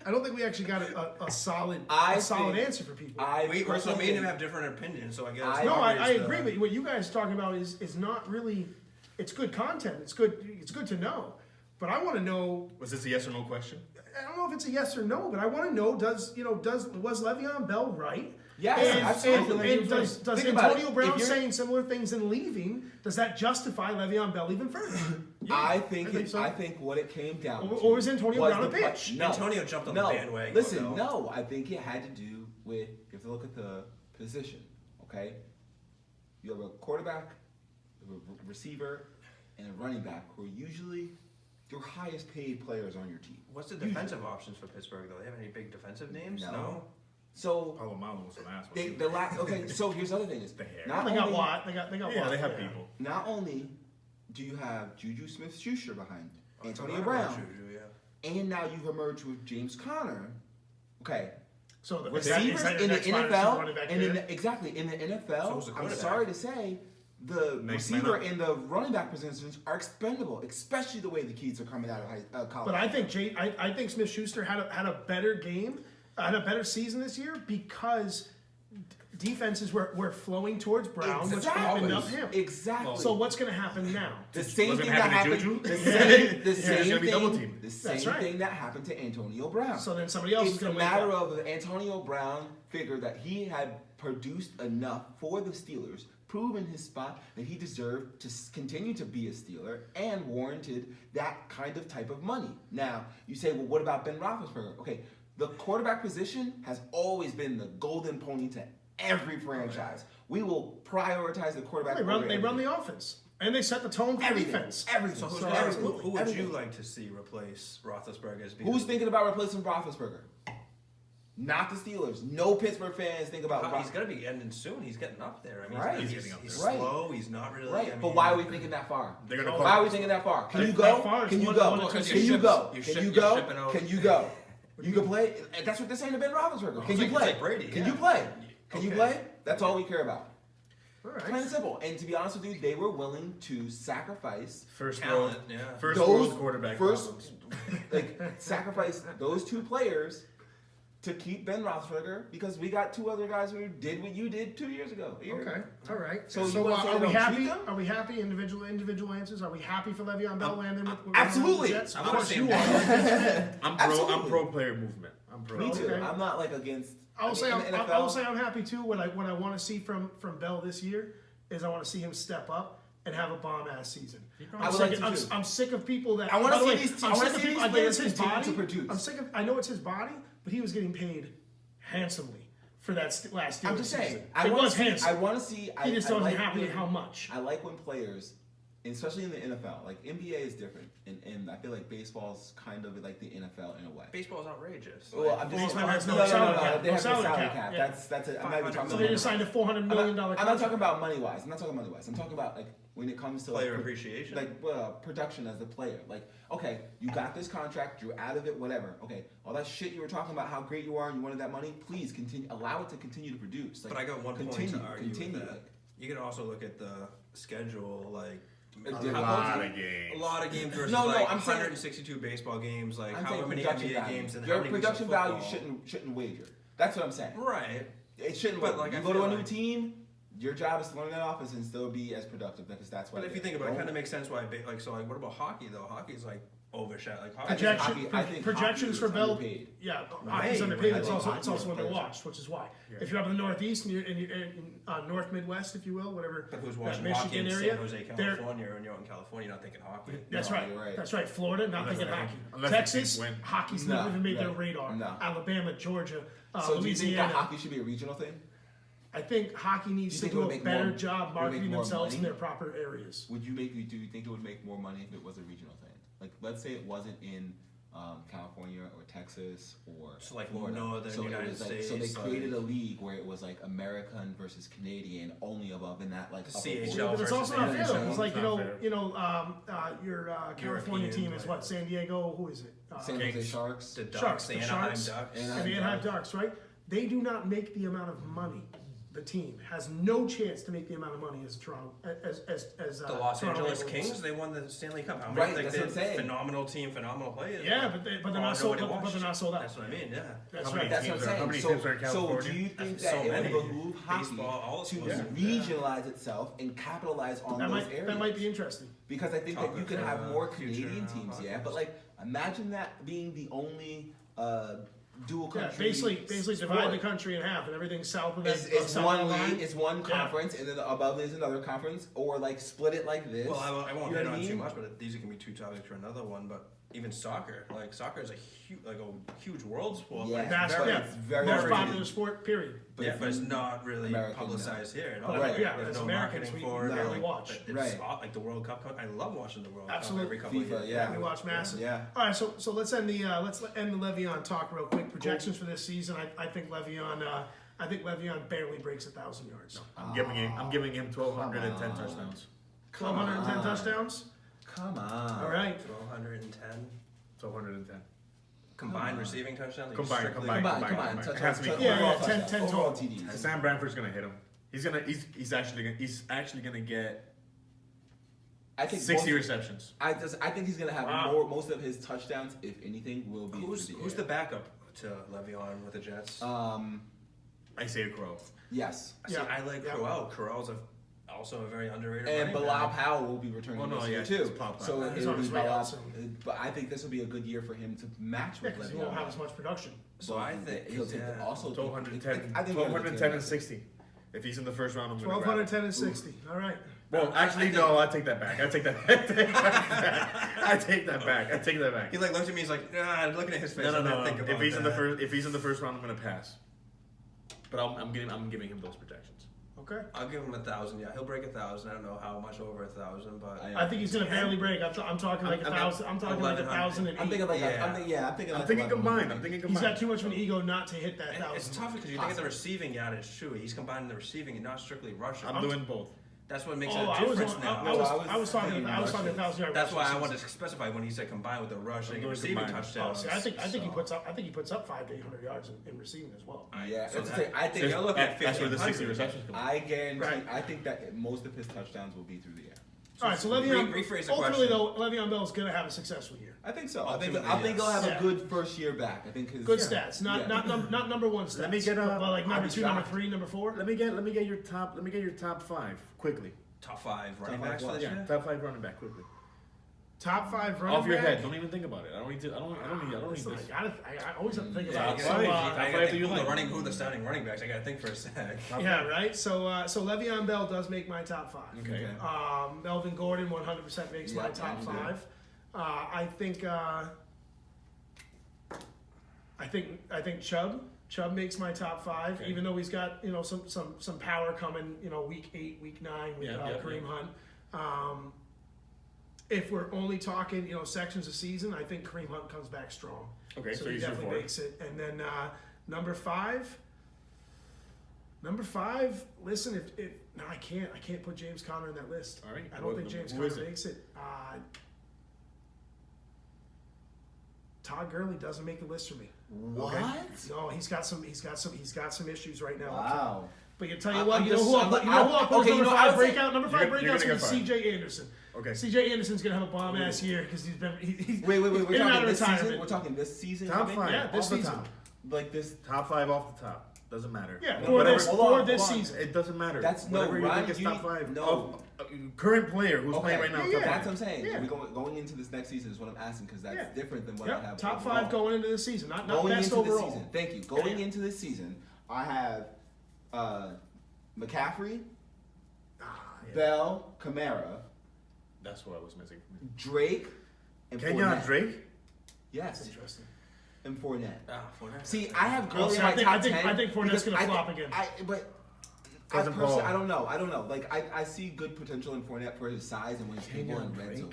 I don't think we actually got a solid think- answer for people. We also personally me and him think- have different opinions, so I guess. I- No, I obvious, agree, but what you guys are talking about is not really. It's good content. It's good to know. But I want to know. Was this a yes or no question? I don't know if it's a yes or no, but I want to know. Was Le'Veon Bell right? Yes, And, absolutely. and does Think about Antonio it. Brown If you're- saying similar things and leaving, does that justify Le'Veon Bell even further? I think so. I think what it came down Or- to or was Antonio Brown a the bitch? No, Antonio jumped on the no. bandwagon, Listen, though. no, I think it had to do with you have to look at the position. Okay, you have a quarterback, you have a receiver, and a running back who are usually your highest paid players on your team. What's the defensive options for Pittsburgh though? They have any big defensive names? No. So Palomalo was an asshole. okay. So here's the other thing: is The hair. not They got only, Watt. They got Yeah, Watt. they have people. not only do you have Juju Smith-Schuster behind Antonio I forgot Brown, about Juju, yeah. and now you've emerged with James Conner. Okay, So receivers in the NFL, and in the NFL, So was the I'm quarterback. sorry to say, the Next receiver man up. and the running back positions are expendable, especially the way the kids are coming out of college. But I think Smith Schuster had a better game, had a better season this year because defenses were flowing towards Brown, which opened up him. Exactly. So what's going to happen now? the same Wasn't thing that happening happened. to The Juju? same, the Yeah, same he's gonna be double thing. teamed. The That's same right. thing that happened to Antonio Brown. So then somebody else is It's a going to wake matter up. of Antonio Brown figured that he had produced enough for the Steelers, proven his spot that he deserved to continue to be a Steeler, and warranted that kind of type of money. Now, you say, well, what about Ben Roethlisberger? Okay, the quarterback position has always been the golden pony to every franchise. We will prioritize the quarterback. They run over everything. the offense, and they set the tone for Everything. defense. Everything. So So, who would everything. you like to see replace Roethlisberger as being? Who's thinking about replacing Roethlisberger? Not the Steelers. No Pittsburgh fans think about He's Roethlisberger. gonna be ending soon. He's getting up there. I mean, Right. he's, He's getting up he's there. slow. He's not really. Right, I mean, but why are we thinking that far? They're gonna Why are we thinking that far? Can you That go? far is Can you one- go? one- because Can your you ships- go? your Can ship- you you're go? shipping out- Can you go? You can play. That's what they're saying to Ben Roethlisberger. Can you It's play? like Brady, Can yeah. you play? Can you Okay. play? That's all we care about. All Plain right. and simple. And to be honest with you, they were willing to sacrifice First Talent, row, yeah. first those row quarterback first, problems. like sacrifice those two players to keep Ben Roethlisberger because we got two other guys who did what you did 2 years ago. a year Okay. ago. All right. So So, you wanna say are we they don't treat happy? them? Are we happy? Individual answers. Are we happy for Le'Veon Bell landing with absolutely. the Jets? I Of wanna course see you him are. I'm Absolutely. pro player movement. I'm pro. Me too. Okay. I'm not like against. I'll in say the I'm NFL, happy too. What I want to see from Bell this year is I want to see him step up and have a bomb ass season. I would like to too. I'm sick of people that. I wanna by the see way, these- I'm I wanna sick of see people- these I know it's players his continue body. to produce. I'm sick of. I know it's his body, but he was getting paid handsomely for that last year. I'm just saying. It was handsome. I want to see. He just I doesn't like happy when- how much. I like when players especially in the NFL. Like NBA is different, and I feel like baseball's kind of like the NFL in a way. Baseball's outrageous. Well, I'm just Baseball has no, no salary cap. They No have the salary salary cap, cap. yeah. That's it. I'm not even talking So about they just signed a $400 million I'm contract. not talking about money wise. I'm not talking money wise. I'm talking about like when it comes to Player like, appreciation. like production as a player. Like, okay, you got this contract, you're out of it, whatever. Okay, all that shit you were talking about, how great you are, and you wanted that money. Please continue, allow it to continue to produce. Like, But I got one continue, point to argue continue. with that. You can also look at the schedule, like A lot of games. a lot of games versus No, like I'm saying- 162 baseball games, like I'm how saying many production NBA value. games and Your how many weeks of production value football. shouldn't wager. That's what I'm saying. Right. It shouldn't. But, But like, you I go to feel a new like- team. Your job is to learn that office and still be as productive because that's what. But if you think about it, it kind of makes sense why, like, so like, what about hockey though? Hockey's like overshadowed. Like hockey. I think Projections hockey for is Bell. underpaid. Yeah, Way, hockey's way underpaid. I It's think also hockey is when they underpaid. watch, which is why. If you're up in the Northeast and you're in North Midwest, if you will, whatever. But who's that watching hockey in Michigan San Jose, they're- California, or when you're out in California, you're not thinking hockey. That's No, right. you're right. That's right. Florida, not Unless thinking they- hockey. unless the Texas, Kings win. hockey's No, never even made their right. radar. No. Alabama, Georgia, So do you think that Louisiana. hockey should be a regional thing? I think hockey needs Do you to think it do would a make better more- job would it make marketing more themselves in money? their proper areas. Do you think it would make more money if it was a regional thing? Like, let's say it wasn't in California or Texas or So, like, Florida. northern so it United was like, so they States, created like- a league where it was like American versus Canadian only above in that like The upper CHL border. But it's also not fair versus though. It's like It's not fair. your California European team is what players. San Diego. Who is it? San Jose Kings. Sharks. The Ducks, Sharks, the the Anaheim Sharks, Ducks. and And the Anaheim Ducks, right? They do not make the amount of money. The team has no chance to make the amount of money as Toronto as The Los Toronto Angeles Maple Leafs. Kings, they won the Stanley Cup. How many? Right, like, that's they what I'm saying. Phenomenal team, phenomenal players. Yeah, but they're not sold. nobody But watched. they're not sold out. That's what I mean. Yeah. That's How many right. That's what I'm teams are- saying. how many so, teams are in so California? do you think So that it many. would behoove hockey Baseball, all to sports. regionalize itself and capitalize on those areas? That might be interesting. Because I think that you Topic can for, have more future, Canadian teams, yeah. podcasts. But like, imagine that being the only dual Yeah, country. basically divide the country in half, and everything south of that. It's south one of the line. league, it's one conference, and then above is another conference, or like split it like this. Well, I won't You know hit what I on too mean? much, but these can be two topics for another one. But even soccer, like soccer is a huge world sport. Yeah. Like, That's very, yeah, it's very most very popular big. sport. Period. But yeah, if but it's you- not really American, publicized here. No, But, Right. yeah, There's as no Americans, marketing we for it. barely Like, watch. It's Right. like the World Cup. I love watching the World Absolutely. Cup every couple of FIFA, years. yeah. We watch massive. Yeah. All right, so let's end the Le'Veon talk real quick. Projections for this season. I think Le'Veon barely breaks 1,000 yards. I'm giving him 1,210 touchdowns. 1,210 on. touchdowns. Come on. All right. 1,210 110. combined receiving touchdowns. Like Combined, strictly- combined. It has to be Yeah, overall 10 touchdowns, overall total. TDs. Sam Bradford's gonna hit him. He's actually gonna get I think 60 most- receptions. I think he's gonna have Wow. most of his touchdowns, if anything, will be Who's through the who's air. the backup to Le'Veon with the Jets? Isaiah Crow. Yes. See, Yeah. I like Yeah. Crowell. Crowell's also a very underrated. And running Bilal back. Powell will be returning Oh, no, this year yeah, too. it's Bilal Powell. So He's it'll on be his way Bilal. out soon. But I think this will be a good year for him to match Yeah, with because he Le'Veon. won't have as much production. So I think he'll take yeah. also 1,210, I think 1,210 and 60. If he's in the first round, I'm gonna grab him. 1,210 and 60. All right. Well, actually, no. I take that back. I take that back. He like looks at me. He's like, nah. Looking at his face. No. I'm gonna think about If he's in the that. if he's in the first round, I'm gonna pass. But I'm giving him those projections. Okay. I'll give him 1,000. Yeah, he'll break 1,000. I don't know how much over 1,000, but I think he's gonna barely break. I'm talking like 1,000. I'm talking like 1,00008. I'm thinking like Yeah. I'm thinking. I'm thinking combined. He's got too much of an ego not to hit that And 1,000. it's tough because you think of the receiving yardage too. He's combining the receiving and not strictly rushing. I'm doing both. That's what makes Oh, it a I was difference on- now. I was talking thinking 1,000 yard. That's why I rushes. wanted to specify when he said combined with the rushing and doing receiving combined. Oh, touchdowns. see, I think he So- puts up 500 to 800 yards in receiving as well. Yeah, So that's that- the thing. I think you're looking at That's where the 60 1,500. receptions come. I guarantee. Right. I think that most of his touchdowns will be through the air. All right, so Le'Veon. rephrase the Ultimately, question. though, Le'Veon Bell is gonna have a successful year. I think so. Ultimately, I think he'll have yes. a good first year back. I think his Good stats, not Yeah. not number one stats. Let me get a- but like number I'd be 2, number shocked. 3, number 4. Let me get your top 5 quickly. Top 5 running Top backs five for this Yeah, year. top 5 running back quickly. Top 5 running Off your back. head. Don't even think about it. I don't need this. Listen, this. I always have to think Yeah, about it. you So, gotta- Top I five gotta do think you who like? who the starting running backs. I gotta think for a sec. yeah, right. So Le'Veon Bell does make my top 5. Okay. Melvin Gordon 100% makes my Yeah, top I'm good. 5. I think Chubb makes my top 5, Okay. even though he's got some power coming week 8, week 9 with Yeah, Kareem Hunt. if we're only talking, sections of season, I think Kareem Hunt comes back strong. Okay, so he he's your definitely four. makes it. And then number five. Listen, if no, I can't put James Conner in that list. All right. I don't think James Who Conner is it? makes it. Todd Gurley doesn't make the list for me. What? No, he's got some issues right now. Wow. But you tell you I'm what, just- who I'll put number I five would say- breakout. Number five You're breakout's gonna gonna get be C.J. Anderson. Okay. C.J. Anderson's gonna have a bomb ass year because he's Wait. We're in and out talking of this season. retirement. We're talking this season. Top coming? five. Yeah, this off the season. top. Like this. Top 5 off the top. Doesn't matter. Yeah, No, for whatever- this hold on. season. It doesn't matter. That's no, whatever you Ryan, think is you top need- 5. no. Current player who's playing right now. Yeah, top yeah. That's five. what I'm saying. Yeah. We going into this next season is what I'm asking because that's Yeah. different than what I Yep, have. top overall. 5 going into the season, not Going best into overall. the season. Thank you. Going Yeah. into this season, I have McCaffrey, Yeah. Bell, Kamara, That's what I was missing. Drake, and Kenyon Fournette. Drake? Yes, Interesting. and Fournette. Fournette. See, I have Well, Gurley see, in my I think- top I think- 10. I think Fournette's because gonna I flop think- again. I Doesn't personally, ball. I don't know. Like I see good potential in Fournette for his size and when he's capable in red zone.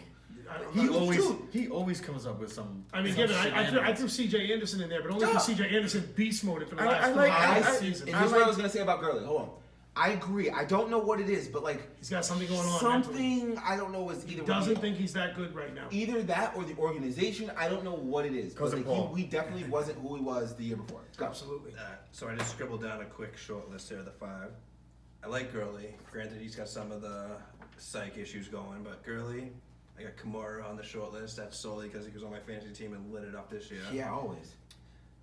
He always comes up with some. I mean, some given I shenanigans. threw C.J. Anderson in there, but only because Yeah. C.J. Anderson beast moded for the I last like- half of I the see, season. and here's what I was gonna say about Gurley. Hold on. I agree. I don't know what it is, but like He's got something going on. mentally. something I don't know is either Doesn't think he's that good right now. either that or the organization. I don't know what it is. But Cousin like, Paul. we definitely wasn't who he was the year before. Go. Absolutely. So I just scribbled down a quick short list here of the 5. I like Gurley. Granted, he's got some of the psych issues going, but Gurley, I got Kamara on the short list. That's solely because he was on my fantasy team and lit it up this year. Yeah, always.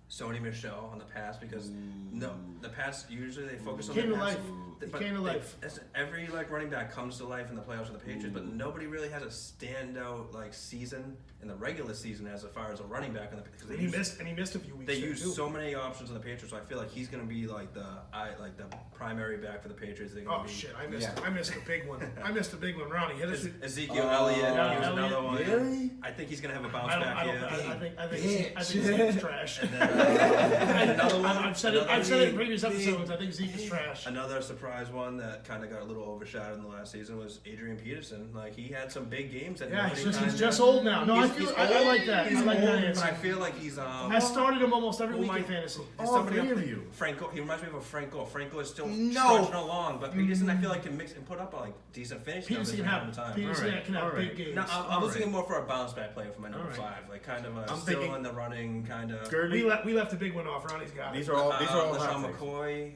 Sony Michel on the pass because the pass usually they focus on Came the to pass. life. He came to life. Every running back comes to life in the playoffs with the Patriots, but nobody really has a standout season in the regular season as far as a running back because And he missed a few weeks. they there, use too. so many options on the Patriots, so I feel like he's going to be the primary back for the Patriots. They're gonna Oh be shit! I Yeah. missed a big one. Ronnie hit us. Ezekiel Oh, Elliott. yeah, He was Elliott. another one. Really? I think he's going to have a bounce I back think Bitch. Zeke is trash. And then, another one. I've said it in previous episodes. I think Zeke is trash. Another surprise one that kind of got a little overshadowed in the last season was Adrian Peterson. Like he had some big games that Yeah, nobody he's kinda- just old now. No, I He's like that. He's I like that old, answer. but I feel like he's I started him almost every Who week am in I- fantasy. There's All somebody 3 up- of you. Franco, he reminds me of a Franco. Franco is still No. trudging along, but Peterson I feel like can mix and put up decent finish numbers Peterson from time to time. can have Alright. big games. No, I was looking more for a bounce back player for my number Alright. 5, like kind of a I'm still thinking- in the running kind of. Gurley. We left a big one off. Ronnie's got it. These are all LaShawn hot takes. McCoy.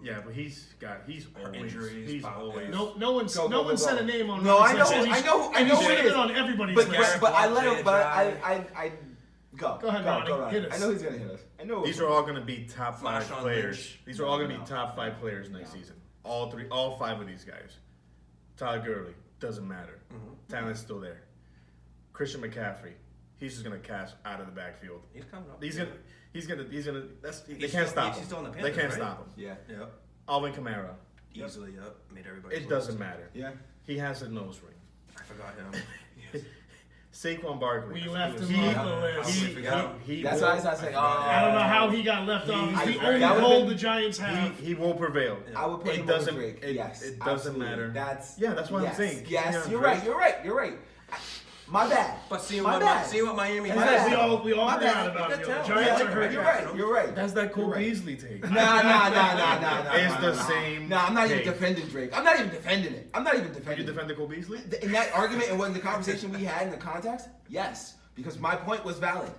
Yeah, but he's always injuries, He's foul always. No one said a name on. No, Ronnie's I know, list. I know, I And know he who should it have is. been on everybody's But list. but I let him. Garrett But Blount, I go. Go ahead, Ronnie, hit us. I know he's gonna hit us. I know. These are all going to be top 5 Marshawn players. Lynch. These are all going to be No. top 5 players next season. All 5 of these guys. Todd Gurley doesn't matter. Talent's still there. Christian McCaffrey, he's just going to cash out of the backfield. He's coming up. He's gonna. They He's can't still- stop he's him. still on the They Panthers, can't right? stop him. Yeah. Yep. Alvin Kamara, Easily, yep. Made everybody. it doesn't matter. Yeah. He has a nose ring. I forgot him. Saquon Barkley. We left him He- off the list. he- forgot. That's why I was like, I don't know how he got left off. He's the I- only that would've goal been- the Giants have. He won't prevail. I would put It him doesn't. over Drake. It, Yes, it doesn't absolutely. matter. That's what yes, I'm saying. Yes, Kenyon you're Drake. right. You're right. My bad. But seeing My what bad. Miami My has. bad. We all My forgot bad. about Good you. tell. Giants Yeah, are hurt. you're right. You're right. That's that Cole You're right. Beasley take. Nah. It's the same Nah, I'm not even take. defending Drake. I'm not even defending it. I'm not even You defending it. defend the Cole Beasley? In that argument and what in the conversation we had in the context, yes, because my point was valid.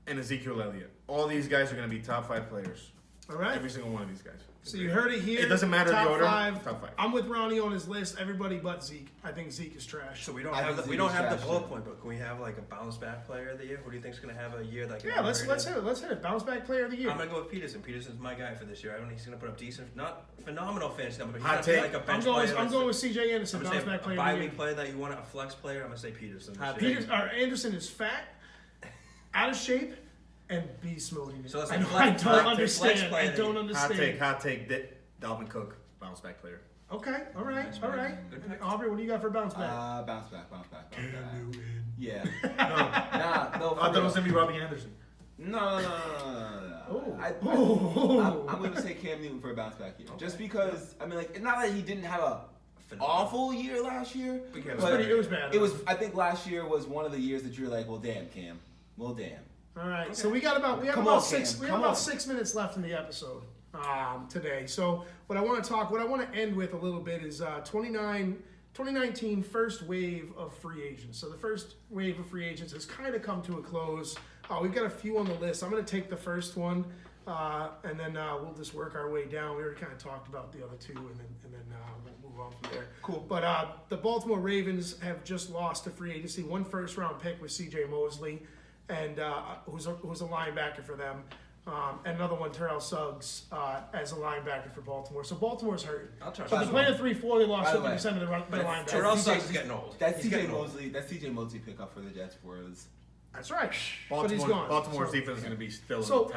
And Ezekiel Elliott. All these guys are going to be top 5 players. All right. Every single one of these guys. So you heard it here. It doesn't matter the top order. Five. Top 5. I'm with Ronnie on his list. Everybody but Zeke. I think Zeke is trash. So we don't I have think the, we Zeke don't is have the trash, bullet too. point, but can we have like a bounce back player of the year? Who do you think is going to have a year like? Yeah, let's hit it. Let's hit it. Bounce back player of the year. I'm gonna go with Peterson. Peterson's my guy for this year. I don't think he's gonna put up decent, not phenomenal fantasy numbers, but Hot he's gonna be take. like a I'm bench going. player. I'm going with C.J. Anderson. I'm Bounce gonna say back a player bye of the week year. player that you want a flex player. I'm gonna say Peterson. this Hot year. take. Anderson is fat, out of shape, and beast moding it. So let's I say don't flex- flex understand. player I of the don't year. understand. Hot take. Dalvin Cook, bounce back player. Okay, all right. Good pick. Aubrey, what do you got for bounce back? Bounce back. Yeah. No. No. I thought it was going to be Robbie Anderson. No. Oh. I'm going to say Cam Newton for a bounce back year. Just because, I mean, like, it's not that he didn't have a phenomenal. awful year last year. Yeah, but it was bad. It was. I think last year was one of the years that you were like, well, damn, Cam. Well, damn. All right, so we got about Come on, Cam. we have Come about on. 6 minutes left in the episode today. So what I want to end with a little bit is 2019 first wave of free agents. So the first wave of free agents has kind of come to a close. We've got a few on the list. I'm going to take the first one, and then we'll just work our way down. We already kind of talked about the other two, and then we'll move on from there. Cool. But the Baltimore Ravens have just lost to free agency. One first round pick with C.J. Mosley, and who's a linebacker for them. And another one, Terrell Suggs, as a linebacker for Baltimore. So Baltimore's hurt. I'll trust So if him. they played a 3-4, they lost By the way, 50% of their linebackers. Terrell Suggs is getting old. That He's CJ getting old. Mosley. That CJ Mosley pickup for the Jets was. That's right. But he's gone. Baltimore's So- defense is going to be still So- in the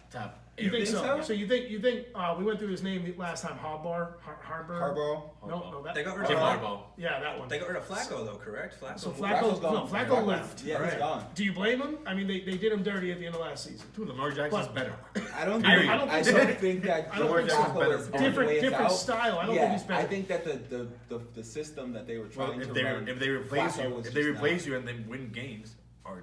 top. You think think so? so? So you think we went through his name last time? Harbor. Harbaugh. No, that. They got rid Jim of Harbaugh. Yeah, that one. They got rid of Flacco though, correct? Flacco. So Flacco's gone. Flacco left. Yeah, he's Right. gone. Do you blame him? I mean, they did him dirty at the end of last season. Dude, Lamar Jackson's But- better. I don't I think. don't I think don't so. think that I don't Lamar think so. Jackson Better. was on the way it's Different out. style. I don't Yeah, think he's better. I think that the system that they were Well, trying if to they run. replace Flacco you, was if they just replace you and then win games, are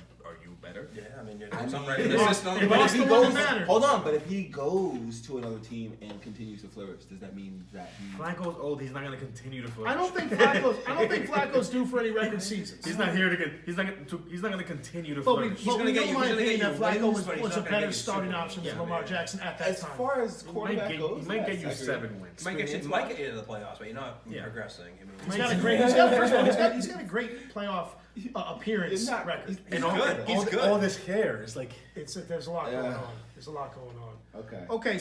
you better? Yeah, I mean, you're I doing something mean, right in the Well, system. if But lost if he the one goes, that matters. hold on. But if he goes to another team and continues to flourish, does that mean that he? Flacco's old. He's not going to continue to flourish. I don't think Flacco's due for any record seasons. He's not here to. He's not going to continue to But we, flourish. He's gonna know get you- my he's gonna opinion get that you Flacco wins, but he's was a not gonna better get you starting Super option Bowls. than Yeah, Lamar man. Jackson at that As time. far as He quarterback goes, might get yes, you I agree. 7 wins. Might get you into the playoffs, but you're not Yeah. progressing. I mean, He's got a great. First of all, he's got a great playoff appearance He's not- record. he's He's good. He's good. all this hair is like. There's a lot going Yeah. on. There's a lot going on. Okay. Okay,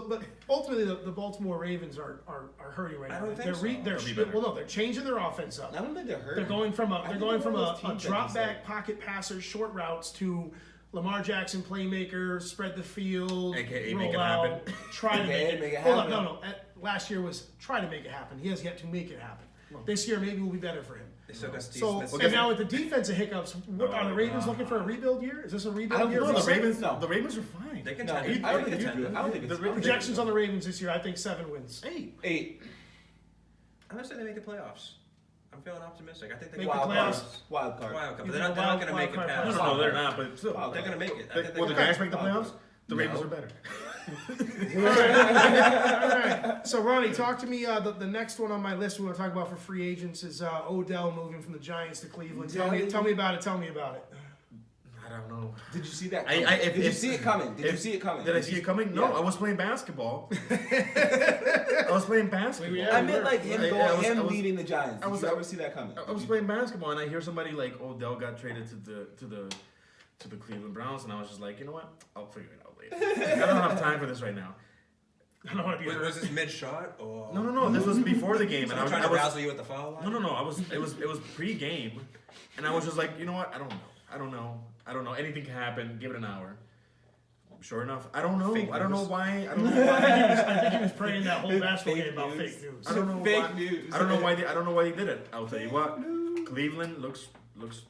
but ultimately the Baltimore Ravens are hurting right I now. don't think so. They'll be better. Well, no, they're changing their offense up. I don't think they're hurt. They're going from I think a they're one of those a teams that drop just, back like- pocket passer, short routes to Lamar Jackson playmaker, spread the field, AKA roll make it out, happen. try to AKA make it. make it Hold happen. on, no. Last year was try to make it happen. He has yet to make it happen. This year maybe will be better for him. they still got Steve So Smith. and now with the defensive hiccups, are the Ravens looking for a rebuild year? Is this a I rebuild don't year? think No, so. the Ravens. No. The Ravens are fine. They can No, tell I you. don't think it's. I don't think it's. The Projections on the Ravens this year, I think 7 wins. 8. I'm gonna say they make the playoffs. I'm feeling optimistic. I think they Make go the Wild playoffs. card. Wild card. Wild card, You but they're think not wild- gonna wild make it card past. playoffs? No, they're not. But still, Wild They're gonna make it. I think will the they're Giants make the playoffs? The No. Ravens are better. All right. So Ronnie, talk to me. The next one on my list we want to talk about for free agents is Odell moving from the Giants to Cleveland. Tell me about it. Tell me about it. I don't know. Did you see that? I- Coming? if- Did you if- see it coming? Did you if- see it coming? Did I see it coming? No, Yeah. I was playing basketball. I was playing basketball. Yeah, I meant like him I going, was- leaving the Giants. Did I was- you ever see that coming? I was playing basketball and I hear somebody like Odell got traded to the Cleveland Browns and I was just like, you know what? I'll figure it out later. I don't have time for this right now. I don't want to be. Was this mid shot or? No. This was before the game, and I'm I trying to was razzle you at the foul line. no. It was pre-game, and I was just like, you know what? I don't know. Anything can happen. Give it an hour. Sure enough, I don't know. Fake I don't know news. why. I don't know why. I think he was praying that whole basketball Fake game about news. fake news. I don't know Fake why. news. I don't know why. I don't know why they did it. I'll tell you what. Cleveland looks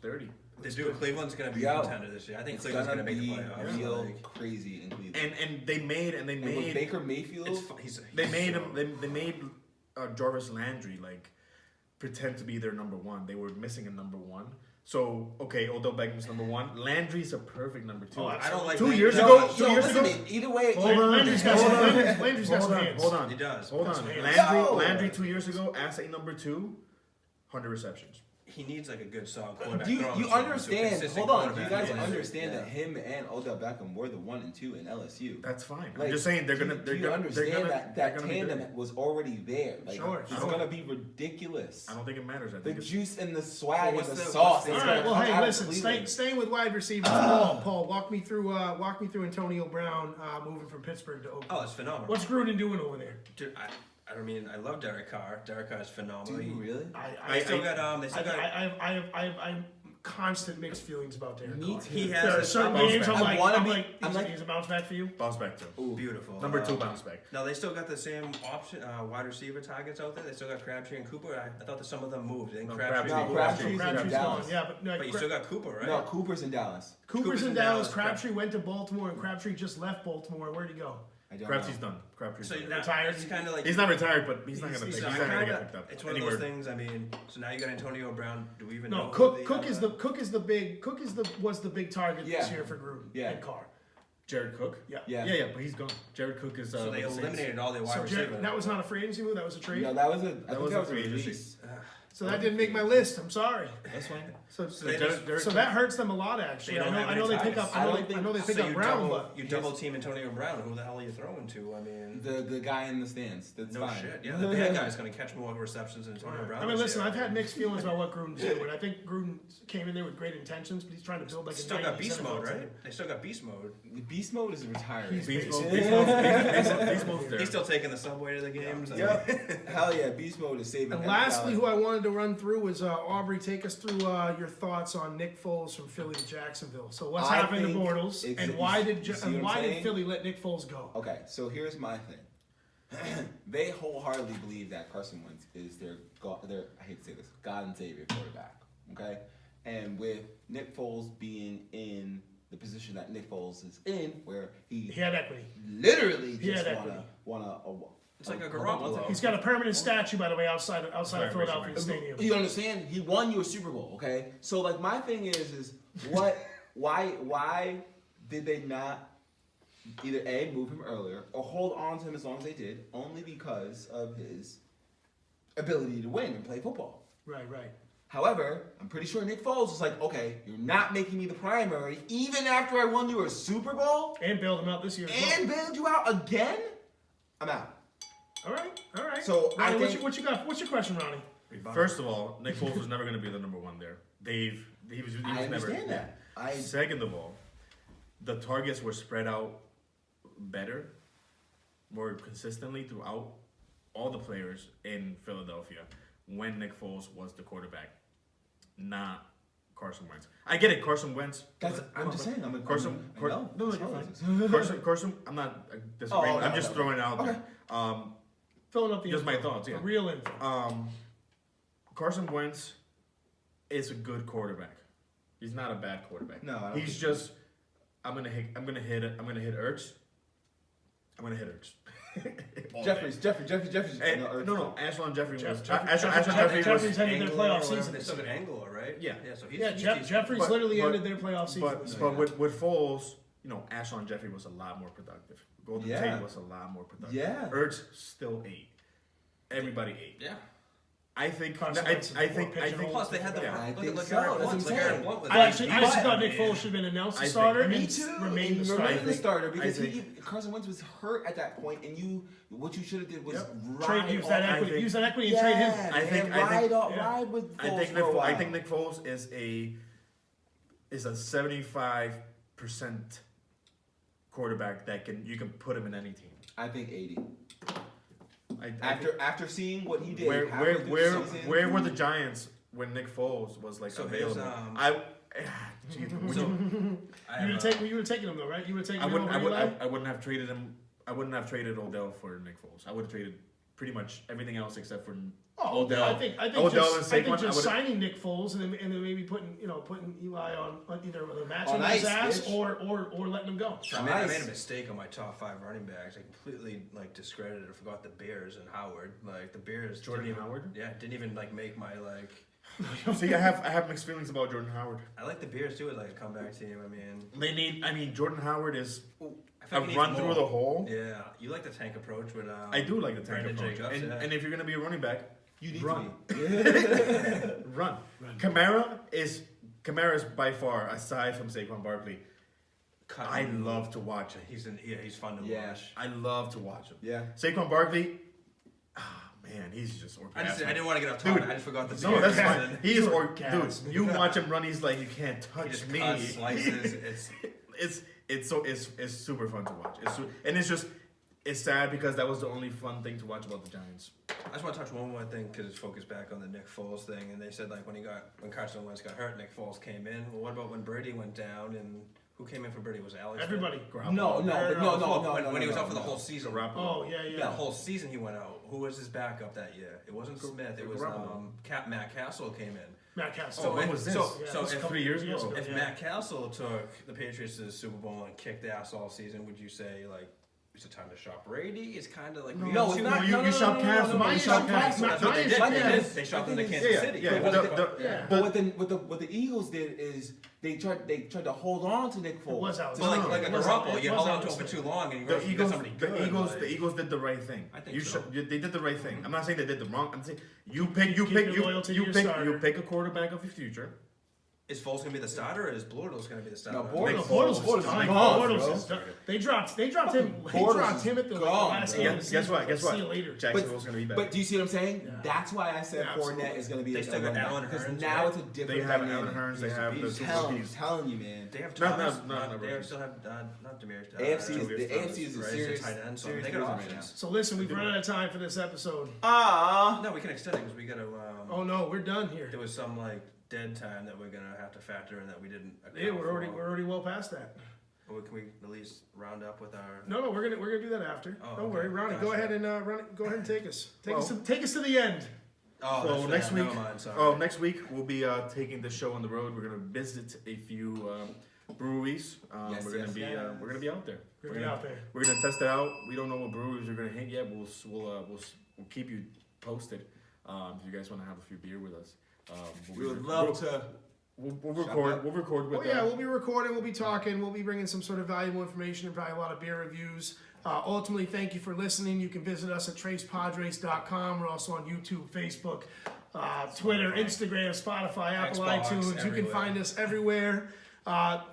dirty. They do. Cleveland's gonna be Yo, a contender this year. I think It's Cleveland's gonna gonna make the be playoffs. real Like, crazy in Cleveland. And they made And with Baker Mayfield, they made him. They made Jarvis Landry like pretend to be their number one. They were missing a number one. So okay, Odell Beckham's number one. Landry's a perfect number 2. Oh, I don't like 2 Landry. years No, ago. yo, 2 years listen ago. to me. Either way, Hold on. Landry's got Hold some- on. Landry's got some hands. Hold on. He does. Hold on. Some hands. Yo! Landry 2 years ago, as a number 2, 100 receptions. He needs like a good solid quarterback. you throwing you something, so understand? consistent Hold on, you quarterback. guys Yeah. understand Yeah. that him and Odell Beckham were the 1 and 2 in LSU. That's fine. Like, I'm just saying they're gonna. Do They're you gonna. understand they're gonna, that they're gonna be tandem good. was already there? Like, Sure, it's sure. gonna be ridiculous. I don't think it matters. I The think it's, juice and the Well, swag what's and the the- sauce. what's the- that's All gonna right. Well, come hey, out of listen. Cleveland. Staying with wide receivers. Paul, walk me through Antonio Brown moving from Pittsburgh to Oakland. Oh, it's phenomenal. What's Gruden doing over there? Dude, I mean, I love Derek Carr. Derek Carr is phenomenal. Do you really? They still got they still got. I have constant mixed feelings about Derek Me Carr. too. He There are has certain bounce games back. I'm I'm like, he's a bounce back for you. bounce back too. Ooh. beautiful. Number 2 bounce back. Now they still got the same option wide receiver targets out there. They still got Crabtree and Cooper. I thought that some of them moved. Didn't No, Crabtree? No, move? Crabtree's Crabtree's in gone. Dallas. Yeah, but no, But you still got Cooper, right? No, Cooper's in Dallas. Cooper's in Dallas. Crabtree went to Baltimore, and Crabtree just left Baltimore. Where'd he go? I don't Crabtree's know. done. Crabtree's So done. you're Retired? It's kind of like He's not retired, but he's not gonna he's pick. So He's I not gonna kinda- get picked up. It's one anywhere. of those things. I mean, so now you got Antonio Brown. Do we even know? No, who Cook. the, Cook is the big. was the big target this Yeah. year for Gruden Yeah. and Carr. Jared Cook. Yeah. Yeah. But he's gone. Jared Cook is. So they with the Saints. eliminated all their wide So receivers. that was not a free agency move. That was a trade. No, that was a. I That think was that a was a free agency. release. So that didn't make my list. I'm sorry. That's fine. So they Jared just- so that hurts them a lot actually. They don't have I know any they pick ties. up. I I don't know they pick So up you Brown, but you double team Antonio Brown. Who the hell are you throwing to? I mean, The guy in the stands. That's no fine. shit. Yeah, the bad guy's going to catch more receptions than Antonio Brown. I mean, this listen, year. I've had mixed feelings about what Gruden's doing. I think Gruden came in there with great intentions, but he's trying to build like a Still got 90s beast NFL mode, team. right? They still got beast mode. Beast mode is retired. He's Beast basically- mode. Beast mode's there. He's still taking the subway to the games. I mean, Yep. Hell yeah, beast mode is saving. And every lastly, dollar. who I wanted to run through was Aubrey. Take us through your thoughts on Nick Foles from Philly to Jacksonville. So what's I happening to think Bortles, it's- and why did you see what I'm why did saying? Philly let Nick Foles go? Okay, so here's my thing. They wholeheartedly believe that Carson Wentz is their I hate to say this, God and Savior quarterback. Okay, and with Nick Foles being in the position that Nick Foles is in, where He had equity. literally He just had equity. wanna It's like a hold on one Garoppolo. second. He's got a permanent statue, by the way, outside of Sorry, Philadelphia Rachel. Stadium. You understand? He won you a Super Bowl, okay? So like my thing is why did they not either A, move him earlier or hold on to him as long as they did, only because of his ability to win and play football. Right. However, I'm pretty sure Nick Foles was like, okay, you're not making me the primary, even after I won you a Super Bowl And bailed him out this year. as and bailed you out again. I'm out. well. All right. So, I Ronnie, think- what you got? What's your question, Ronnie? First of all, Nick Foles was never going to be the number one there. He was I never. understand that. Second of all, the targets were spread out better, more consistently throughout all the players in Philadelphia when Nick Foles was the quarterback, not Carson Wentz. I get it, Carson Wentz. I'm just saying. I'm a Carson. I know. No, you're fine. Carson. I'm not disagreeing. Oh, no, I'm just no. throwing it out Okay. there. Filling up the Just my info. thoughts, yeah. The real info. Carson Wentz is a good quarterback. He's not a bad quarterback. No, I don't He's think just. I'm gonna hit Ertz. I'm gonna hit Ertz. All Jeffries. day. Hey, Ertz. no. Ashland Jeffrey was. Jeffries Ashland Jeffrey Jeffries was. ended their Angler playoff or whatever. season. They still got Angler, right? Yeah. So he's, Yeah, he's Jeffries But- literally but- ended their playoff season. But with Foles, Ashland Jeffrey was a lot more productive. Golden Yeah. Tate was a lot more productive. Yeah. Ertz still ate. Everybody ate. Yeah. I think. Carson I Wentz is more think. pigeonholed. Plus, they had the Yeah. I look think at so. LeGarrette That's Blunt. what I'm LeGarrette saying. Blunt was I actually like- thought Nick Foles should have been announced I the think- starter. Me and too. Remained the And starter. remained the starter because I think- Carson Wentz was hurt at that point, and what you should have did was Yep. ride Use off- that I equity. think- Use that equity and trade him. I think- and I think- ride with Foles I think for a while. Nick Foles is a 75% quarterback that you can put him in any team. I think 80. I think- After seeing what he did, where halfway through the season, were the Giants when Nick Foles was like So here's, available? Would So, you- I You have, would have taken him though, right? You would have taken I him wouldn't. over Eli? I wouldn't have traded him. I wouldn't have traded Odell for Nick Foles. I would have traded pretty much everything else except for Oh, Odell. I think Odell just, I and think Saquon, just I would've- signing Nick Foles and then maybe putting Eli on either the match On on his ice, ass bitch. or letting him go. I Nice. made a mistake on my top 5 running backs. I completely discredited or forgot the Bears and Howard. The Bears. Jordan didn't even, Howard? Yeah, didn't even make my See, I have mixed feelings about Jordan Howard. I like the Bears too as a comeback team. I mean, They need. I mean, Jordan Howard is I feel a like he run needs through more. the hole. Yeah, you like the tank approach with. I do like the tank Brandon approach. Jacobs, yeah. And if you're gonna be a running back, you need run. to be. Run. Kamara is by far, aside from Saquon Barkley, I love to watch him. He's fun to Yeah. watch. I love to watch him. Yeah. Saquon Barkley, man, he's just I orgasmic. didn't want to get off topic. Dude, I just forgot the No, that's Bears. fine. He's orgasmic. dude. You watch him run, he's like, you can't He touch just me. cuts, slices. It's super fun to watch. It's sad because that was the only fun thing to watch about the Giants. I just want to touch one more thing because it's focused back on the Nick Foles thing, and they said when Carson Wentz got hurt, Nick Foles came in. Well, what about when Brady went down and who came in for Brady? Was it Alex? Everybody. No. When he was out for the whole season. Garoppolo. Oh yeah. The whole season he went out. Who was his backup that year? It wasn't Smith. It was Garoppolo. Matt Castle came in. Matt Castle. So when was this? So it's if 3 years ago. If yeah. Matt Castle took the Patriots to the Super Bowl and kicked ass all season, would you say It's a time to shop Brady. It's kind of like No, it's not. You shop Cavs. no, You you shop shop Cavs. Cavs. That's what they did. My They thing They shopped in the is- Kansas City. Yeah, Yeah. But what the Eagles did is they tried to hold on to Nick Foles. It was Alex But like Smith. a It was Garoppolo, Alex you held on to Smith. him for too long, and you The realized you got Eagles, somebody good. the Eagles did the right thing. I think so. They did the right thing. I'm not saying they did the wrong. I'm saying you Keep your loyalty to your starter. you pick a quarterback of your future. Is Foles gonna be the starter, or is Bortles gonna be the starter? No, Bortles- Bortles Bortles is done. gone, Bortles bro. is done. They dropped him. They Bortles dropped is him at the gone, last bro. game of the season. Guess what? See you later. Jacksonville's gonna be better. But do you see what I'm saying? Yeah. That's why I said Yeah, Fournette absolutely. is going to be They a still got running back, Allen because Hurns, now right? it's a different they have dynamic. Allen Hurns. They He's a have the beast. super Telling you, man. They have No, Thomas. no, They no. still have not Demir. The AFC is a right? serious, Tight end, so serious they got division right options. So listen, we've run out of time for this episode. No, we can extend it because we got to. Oh no, we're done here. There was some like dead time that we're gonna have to factor in that we didn't. Yeah, we're account for. already well past that. Or can we at least round up with our? No, we're gonna do that after. Oh, Don't okay. worry, Ronnie. Gotcha. Go ahead and take us. Take us Well- to the end. Oh, So that's next right. week, Never mind, sorry. next week we'll be taking the show on the road. We're gonna visit a few breweries. Yes, we're gonna yes, be yes. we're gonna be out there. We're gonna be out there. We're gonna test it out. We don't know what breweries we're gonna hit yet. We'll keep you posted. If you guys want to have a few beer with us, We would love to. We'll Shut record. up. We'll record with. Oh yeah, we'll be recording, we'll be talking, we'll be bringing some sort of valuable information and probably a lot of beer reviews. Ultimately, thank you for listening. You can visit us at TresPadres.com. We're also on YouTube, Facebook, Twitter, Instagram, Spotify, Apple Xbox, iTunes. You can everywhere. find us everywhere.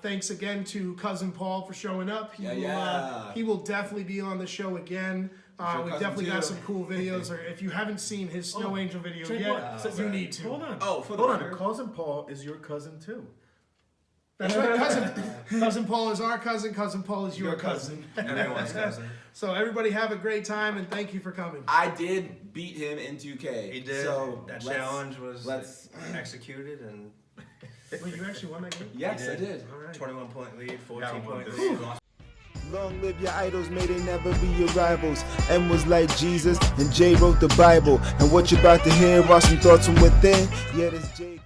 Thanks again to Cousin Paul for showing up. He will definitely be on the show again. Your We've cousin definitely got too. some cool videos. Or if you haven't seen his Snow Angel video check yet, what? you need to. Hold on. Oh, for the hold on. record. Cousin Paul is your cousin too. That's right, cousin Paul is our cousin. Cousin Paul is your cousin. Everyone's cousin. So everybody have a great time and thank you for coming. I did beat him in 2K. He did. So That let's- challenge was let's- executed, and Wait, you actually won that game? Yes, I did. All right. 21-point lead, Yeah, 14-point well, lead. Lost Long live your idols, may they never be your rivals. M was like Jesus, and J wrote the Bible. And what you're about to hear are some thoughts from within. Yeah, this J.